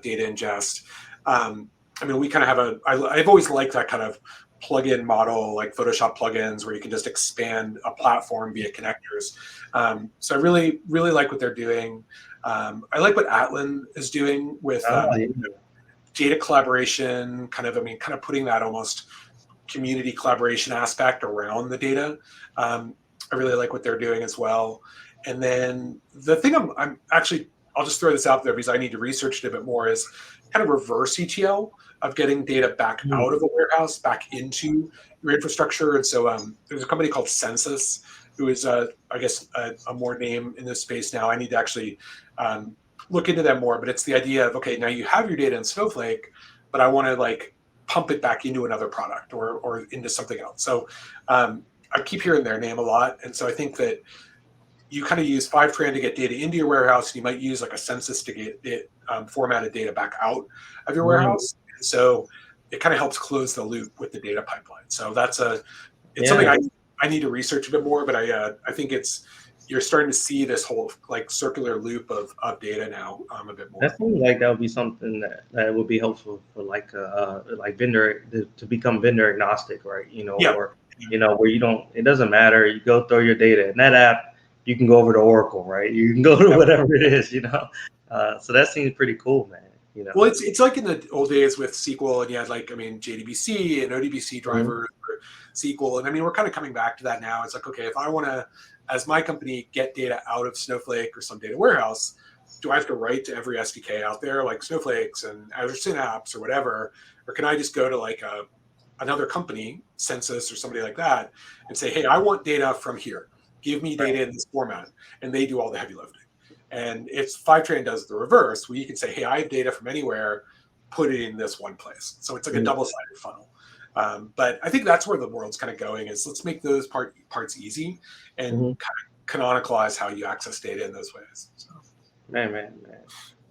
data ingest. I mean, we kind of have I've always liked that kind of plug-in model, like Photoshop plugins, where you can just expand a platform via connectors. So I really, really like what they're doing. I like what Atlan is doing with Oh, yeah. data collaboration, kind of, I mean, kind of putting that almost community collaboration aspect around the data. I really like what they're doing as well. And then the thing I'm actually, I'll just throw this out there because I need to research it a bit more, is kind of reverse ETL of getting data back out of Mm. a warehouse back into your infrastructure. And so there's a company called Census who is, I guess, a more name in this space now. I need to actually look into that more. But it's the idea of, okay, now you have your data in Snowflake, but I want to like pump it back into another product or into something else. So I keep hearing their name a lot. And so I think that you kind of use Fivetran to get data into your warehouse, and you might use like a census to get it formatted data back out of your Mm. warehouse. And so it kind of helps close the loop with the data pipeline. So it's something Yeah, I need to research a bit more, but I think you're starting to see this whole like circular loop of data now a bit more. that seems like that would be something that would be helpful for like vendor to become vendor agnostic, right? Yeah. Or where you don't, it doesn't matter. You go throw your data in that app, you can go over to Oracle, right? You can go to Yep. whatever it is. So that seems pretty cool, man. Well, it's like in the old days with SQL, and you had like, I mean, JDBC and ODBC Mhm. drivers for SQL, and I mean we're kind of coming back to that now. It's like, okay, if I want to, as my company, get data out of Snowflake or some data warehouse, do I have to write to every SDK out there like Snowflakes and Azure Synapse or whatever, or can I just go to like another company, Census or somebody like that, and say, hey, I want data from here. Give me Right. data in this format, and they do all the heavy lifting. And if Fivetran does the reverse, where you can say, hey, I have data from anywhere, put it in this one place. So it's like a Mm. double-sided funnel. But I think that's where the world's kind of going, is let's make those parts easy and Mhm. kind of canonicalize how you access data in those ways. So Man.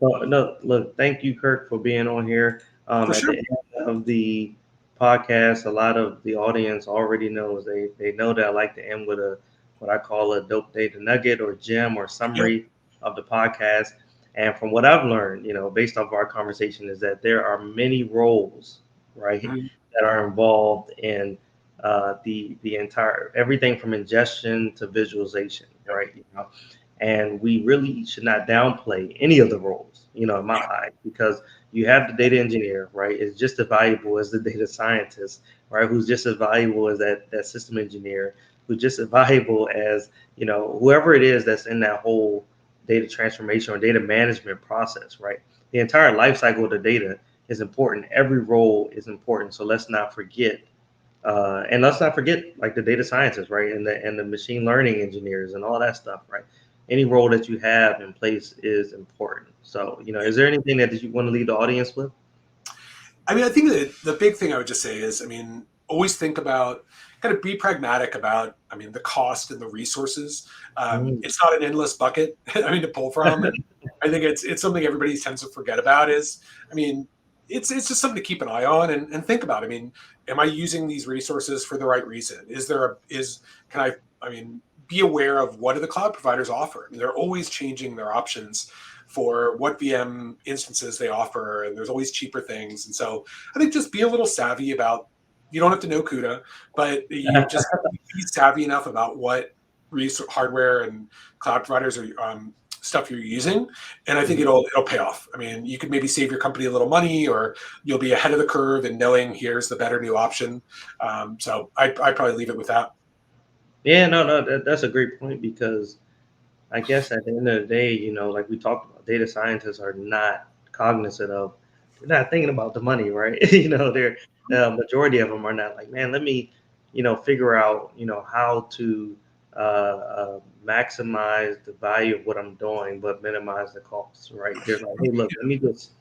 Well, no, look, thank you, Kirk, for being on here. for At sure. the end of the podcast, a lot of the audience already knows they know that I like to end with a what I call a dope data nugget or gem or Yeah. summary of the podcast. And from what I've learned, based off our conversation, is that there are many roles, right, Mhm. that are involved in the entire everything from ingestion to visualization, Yeah. right? And we really should not downplay any of the roles, in my Yeah. eye, because you have the data engineer, right? Is just as valuable as the data scientist, right? Who's just as valuable as that system engineer, who's just as valuable as whoever it is that's in that whole data transformation or data management process, right? The entire life cycle of the data is important. Every role is important. So let's not forget and let's not forget like the data scientists, right, and the machine learning engineers and all that stuff, right? Any role that you have in place is important. So, is there anything that you want to leave the audience with? I mean, I think that the big thing I would just say is, I mean, always think about, kind of be pragmatic about, I mean, the cost and the resources. Mm. It's not an endless bucket, I mean, to pull from, and I think it's something everybody tends to forget about. Is, I mean, it's just something to keep an eye on and think about. I mean, am I using these resources for the right reason? Is there a is can I mean, be aware of what do the cloud providers offer? I mean, they're always changing their options for what VM instances they offer, and there's always cheaper things. And so I think just be a little savvy about. You don't have to know CUDA, but you just be savvy enough about what hardware and cloud providers are stuff you're using, and I think Mhm. it'll pay off. I mean, you could maybe save your company a little money, or you'll be ahead of the curve in knowing here's the better new option. So I'd probably leave it with that. Yeah, no, that's a great point because I guess at the end of the day, like we talked about, data scientists are not cognizant of, they're not thinking about the money, right? They're the majority of them are not like, man, let me, figure out, how to maximize the value of what I'm doing, but minimize the costs, right? They're like, hey, look, let me just,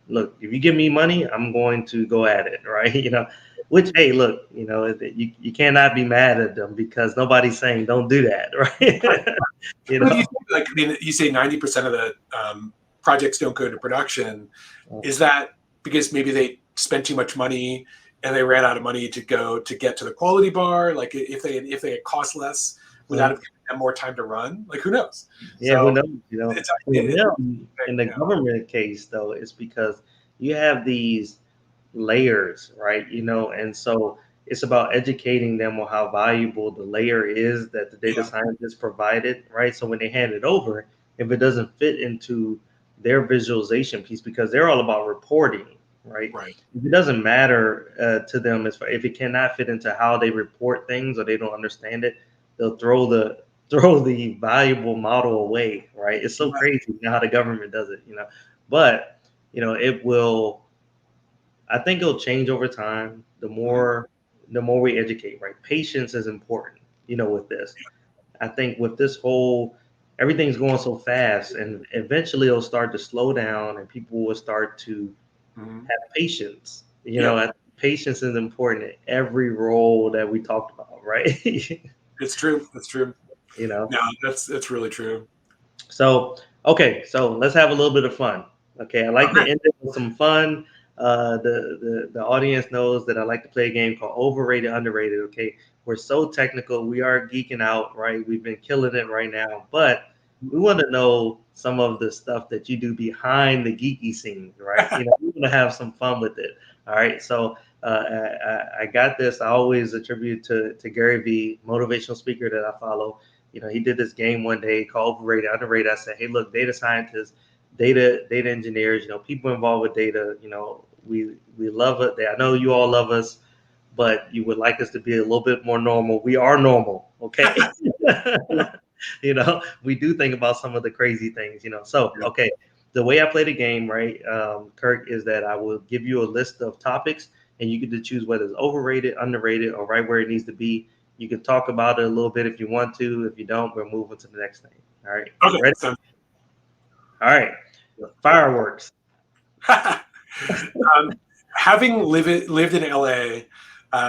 look, if you give me money, I'm going to go at it, right? Which, hey, look, you cannot be mad at them because nobody's saying don't do that, right? you But do you know. think, like, I mean, you say 90% of the projects don't go to production. Is that because maybe they spent too much money and they ran out of money to go to get to the quality bar? Like, if they had cost less, would that have given them more time to run? Like, who knows? Yeah, who So knows? it's For them, in the yeah, government case, though, it's because you have these layers, right? And so it's about educating them on how valuable the layer is that the data yeah, scientist provided, right? So when they hand it over, if it doesn't fit into their visualization piece, because they're all about reporting, right? right, If it doesn't matter to them, if it cannot fit into how they report things or they don't understand it, they'll throw the valuable model away, right? It's so right, crazy how the government does it. But it will. I think it'll change over time. mhm, The more we educate, right? Patience is important. With this, I think with this whole everything's going so fast, and eventually it'll start to slow down, and people will start to mhm. have patience. Yep, Patience is important in every role that we talked about, right? it's true. It's true. you know. No, that's really true. So, okay, so let's have a little bit of fun. Okay, I All like to right. end it with some fun. The audience knows that I like to play a game called Overrated, Underrated. Okay, we're so technical, we are geeking out, right? We've been killing it right now, but we want to know some of the stuff that you do behind the geeky scenes, right? We want to have some fun with it. All right, so I got this. I always attribute to Gary V, motivational speaker that I follow. He did this game one day called Overrated, Underrated. I said, hey, look, data scientists, data engineers, people involved with data, we love it. I know you all love us, but you would like us to be a little bit more normal. We are normal, okay? We do think about some of the crazy things. So, Yeah. okay, the way I play the game, right, Kirk, is that I will give you a list of topics, and you get to choose whether it's overrated, underrated, or right where it needs to be. You can talk about it a little bit if you want to. If you don't, we're moving to the next thing. All right. Okay. Ready? So All right. Fireworks. having lived in LA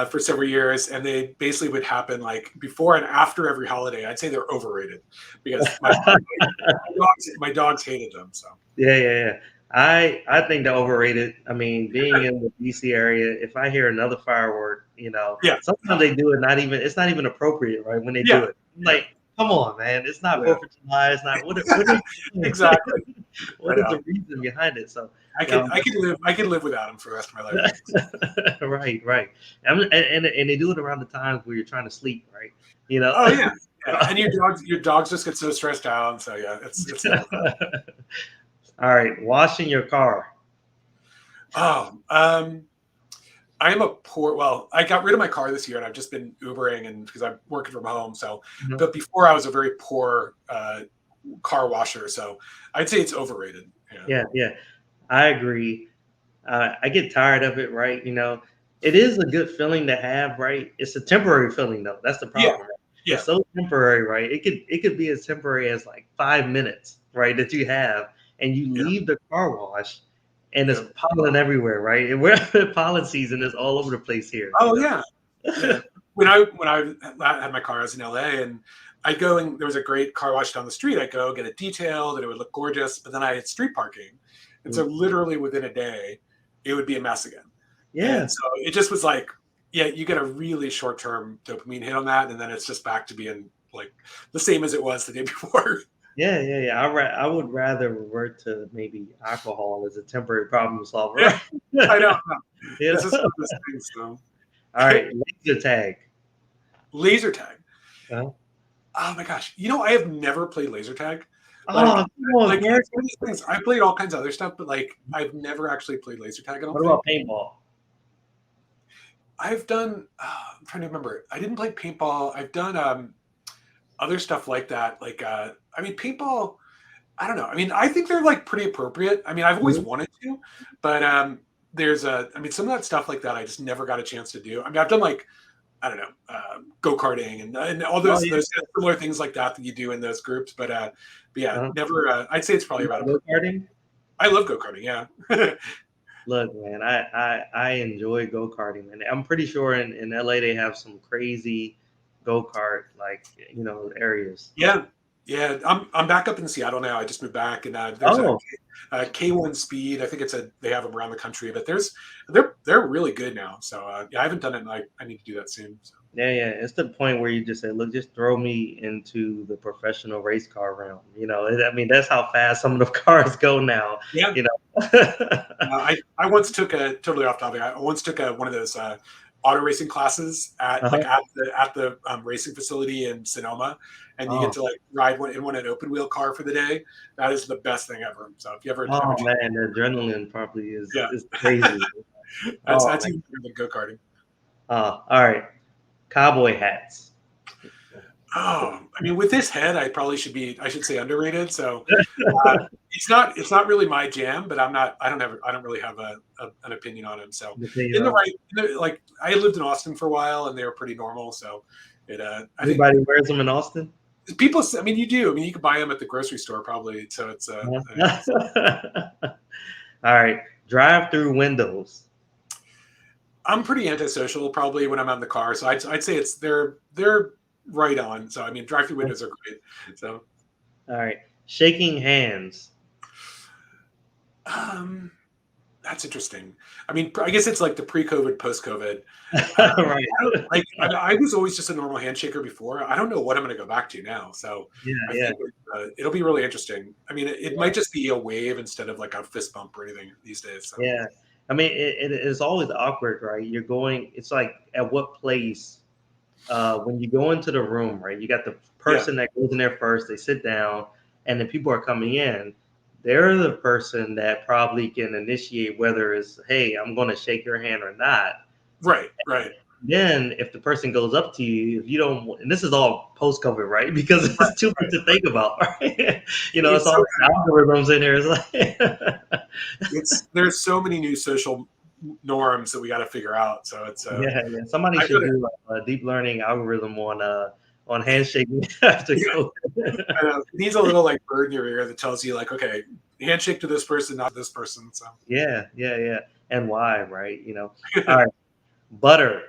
for several years, and they basically would happen like before and after every holiday. I'd say they're overrated because my dogs hated them. So Yeah. I think they're overrated. I mean, being in the DC area, if I hear another firework, yeah, sometimes they do it it's not even appropriate, right? When they do yeah, it. I'm like, come on, man. It's not yeah, 4th of July. It's not what is exactly. I what is know. the reason behind it? So I yeah, could I could live I could live without them for the rest of my life. I think. So. right. And they do it around the times where you're trying to sleep, right? You know. Oh yeah, yeah. And your dogs just get so stressed out. So yeah, it's never fun. All right, washing your car. Oh, I'm a poor. Well, I got rid of my car this year, and I've just been Ubering, and because I'm working from home. So, Mhm. but before I was a very poor car washer. So I'd say it's overrated. Yeah, Yeah. I agree. I get tired of it, right? It is a good feeling to have, right? It's a temporary feeling, though. That's the yeah, problem. Right? yeah, It's so temporary, right? It could be as temporary as like 5 minutes, right? That you have, and you yeah, leave the car wash, and it's yeah. pollen everywhere, right? And we're pollen season is all over the place here. Oh yeah, yeah. When I had my car, I was in LA, and I'd go and there was a great car wash down the street. I'd go get it detailed, and it would look gorgeous. But then I had street parking, and so literally within a day, it would be a mess again. Yeah, And so it just was like, yeah, you get a really short term dopamine hit on that, and then it's just back to being like the same as it was the day before. yeah. I would rather revert to maybe alcohol as a temporary problem solver, Yeah, right? I know. you It's know. just one of those things. So All right, laser tag. laser tag. Uh, Oh my gosh. I have never played laser tag. Like, oh, come on, Kirk. it's one of these things. I played all kinds of other stuff, but like I've never actually played laser tag, I don't What think. about paintball? I've done I'm trying to remember. I didn't play paintball. I've done other stuff like that. Like I mean paintball, I don't know. I mean, I think they're like pretty appropriate. I mean, I've always Mhm. wanted to, but I mean, some of that stuff like that, I just never got a chance to do. I mean, I've done like, I don't know, go karting and all Oh those yeah. those similar things like that you do in those groups. But yeah, Uh-huh. never. I'd say it's probably You about like go karting? I love go karting. Yeah, Look, man, I enjoy go karting, and I'm pretty sure in LA they have some crazy go kart like areas. Yeah, yeah. I'm back up in Seattle now. I just moved back, and there's Oh, a K1 Speed. I think they have them around the country, but they're really good now. So yeah, I haven't done it, and I need to do that soon. So. yeah, yeah. It's the point where you just say, look, just throw me into the professional race car realm. I mean, that's how fast some of the cars go now. Yeah, You know. I once took a totally off topic. I once took one of those auto racing classes at Uh-huh. the racing facility in Sonoma, and you get Oh, to like ride an open wheel car for the day. That is the best thing ever. So if you ever have a oh chance, man, the adrenaline probably is yeah, is crazy. Oh that's man. even better than go karting. All right. Cowboy hats. Oh, I mean, with this head, I should say underrated. So uh, it's not really my jam, but I don't really have an opinion on him. So You in the know, right, like I lived in Austin for a while, and they were pretty normal. So I think everybody wears them in Austin. people. I mean, you do. I mean, you can buy them at the grocery store probably. So Uh-huh. All right. Drive through windows. I'm pretty antisocial probably when I'm out in the car. So I'd say they're right on. So I mean, drive-through windows are great. So. All right. Shaking hands. Um, That's interesting. I mean, I guess it's like the pre-COVID, post-COVID. Uh, Right. I was always just a normal handshaker before. I don't know what I'm going to go back to now. So Yeah, I yeah, think it'll be really interesting. I mean, it yeah, might just be a wave instead of like a fist bump or anything these days. So yeah. I mean, it is always awkward, right? You're going. It's like at what place when you go into the room, right? You got the yeah, person that goes in there first. They sit down, and then people are coming in. They're the person that probably can initiate whether it's, hey, I'm going to shake your hand or not. right, right, Then if the person goes up to you, if you don't, and this is all post COVID, right? Because right, it's too much right. to think about, right? It's It's all so these algorithms in there. It's like, there's so many new social norms that we got to figure out. So it's yeah, yeah. Somebody I should gotta do a deep learning algorithm on handshaking after yeah, COVID. I know. It needs a little like bird in your ear that tells you like, okay, handshake to this person, not this person. So. Yeah, yeah, yeah. And why, right? All right, butter.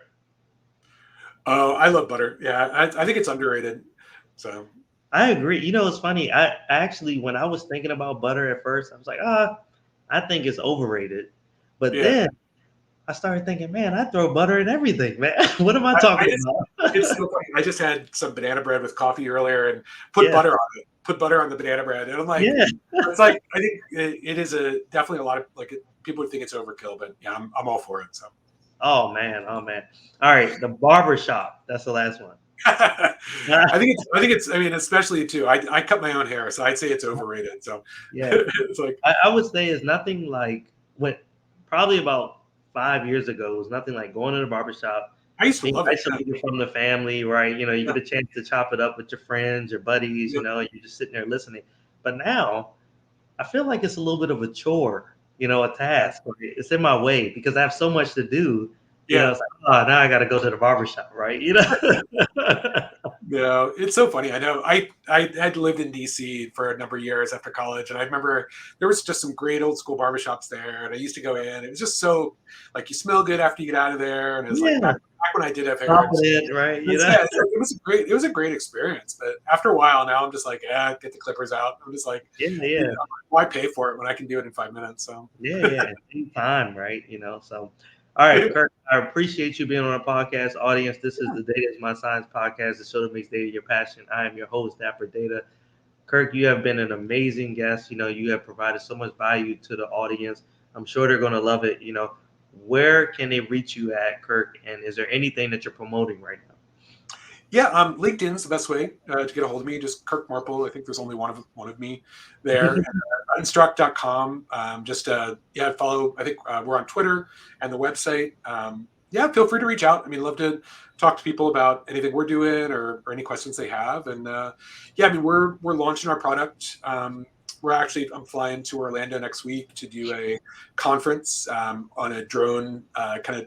Oh, I love butter. Yeah, I think it's underrated. So I agree. It's funny. I actually, when I was thinking about butter at first, I was like, I think it's overrated. But yeah, then I started thinking, man, I throw butter in everything, man. What am I I talking just it's about? so funny. I just had some banana bread with coffee earlier and put Yeah, butter on it. Put butter on the banana bread, and I'm like, yeah. it's like I think it is definitely a lot of like people would think it's overkill, but yeah, I'm all for it. So. Oh man, oh man. All right, the barber shop. That's the last one. I mean, especially too. I cut my own hair, so I'd say it's overrated. So Yeah, it's like, I would say it's nothing like what probably about 5 years ago. It was nothing like going to the barber shop, I used to being love it. Yeah, isolated from the family, right? You yeah, get a chance to chop it up with your friends, your buddies. yeah. You're just sitting there listening. But now I feel like it's a little bit of a chore, a task. Like, it's in my way because I have so much to do. Yeah. It's like, oh, now I got to go to the barber shop, right? No, it's so funny. I know. I had lived in DC for a number of years after college, and I remember there was just some great old school barbershops there, and I used to go in. It was just so like you smell good after you get out of there, and it was like Yeah, back when I did have hair. confident, right? Yeah, it was a great experience. But after a while, now I'm just like, get the clippers out. I'm just like, Yeah, yeah. why pay for it when I can do it in 5 minutes? So Yeah, yeah. Take time, right? So, all right, Kirk, I appreciate you being on our podcast. Audience, this is the Data is My Science podcast, the show that makes data your passion. I am your host, Dapper Data. Kirk, you have been an amazing guest. You have provided so much value to the audience. I'm sure they're going to love it. Where can they reach you at, Kirk? And is there anything that you're promoting right now? yeah, LinkedIn's the best way to get a hold of me. Just Kirk Marple. I think there's only one of me there. Unstruck.com. Just yeah, follow. I think we're on Twitter and the website. Yeah, feel free to reach out. I mean, love to talk to people about anything we're doing or any questions they have. And yeah, I mean, we're launching our product. I'm flying to Orlando next week to do a conference on a drone kind of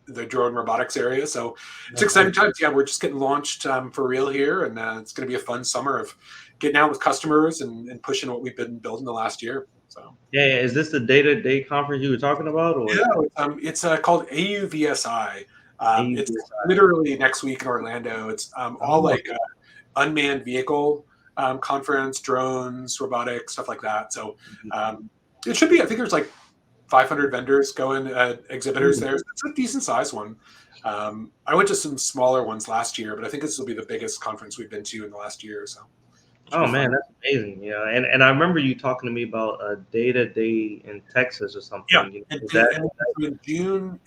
the drone robotics area. So it's Okay. exciting times. Yeah, we're just getting launched for real here, and it's going to be a fun summer of getting out with customers and pushing what we've been building the last year. So Yeah. Is this the Data Day conference you were talking about, or yeah, it's called AUVSI. It's AUBSI? literally next week in Orlando. It's all Oh, like unmanned vehicle conference, drones, robotics, stuff like that. So um, it should be. I think there's like 500 vendors going, exhibitors there. So it's a decent sized one. I went to some smaller ones last year, but I think this will be the biggest conference we've been to in the last year or so. Should oh be man, fun. that's amazing. Yeah, and I remember you talking to me about a Data Day in Texas or Yeah, something. and, Is that?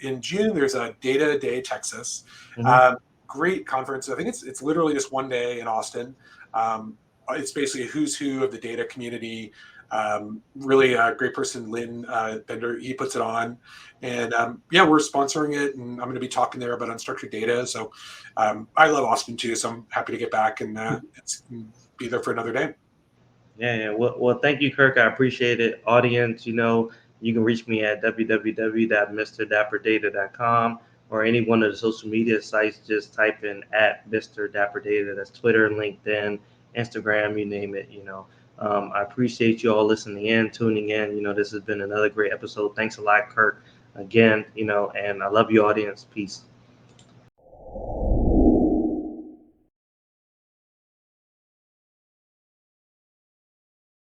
in June there's a Data Day Texas. Mhm. Um, Great conference. I think it's literally just one day in Austin. It's basically a who's who of the data community. Really a great person, Lynn Bender. He puts it on, and yeah, we're sponsoring it, and I'm going to be talking there about unstructured data. So I love Austin too, so I'm happy to get back and be there for another day. Yeah, yeah. Well, thank you, Kirk. I appreciate it. Audience, you can reach me at www.mrdapperdata.com or any one of the social media sites. Just type in at Mr. Dapper Data. That's Twitter, LinkedIn, Instagram, you name it. I appreciate you all listening in, tuning in. This has been another great episode. Thanks a lot, Kirk. Again, and I love you, audience. Peace.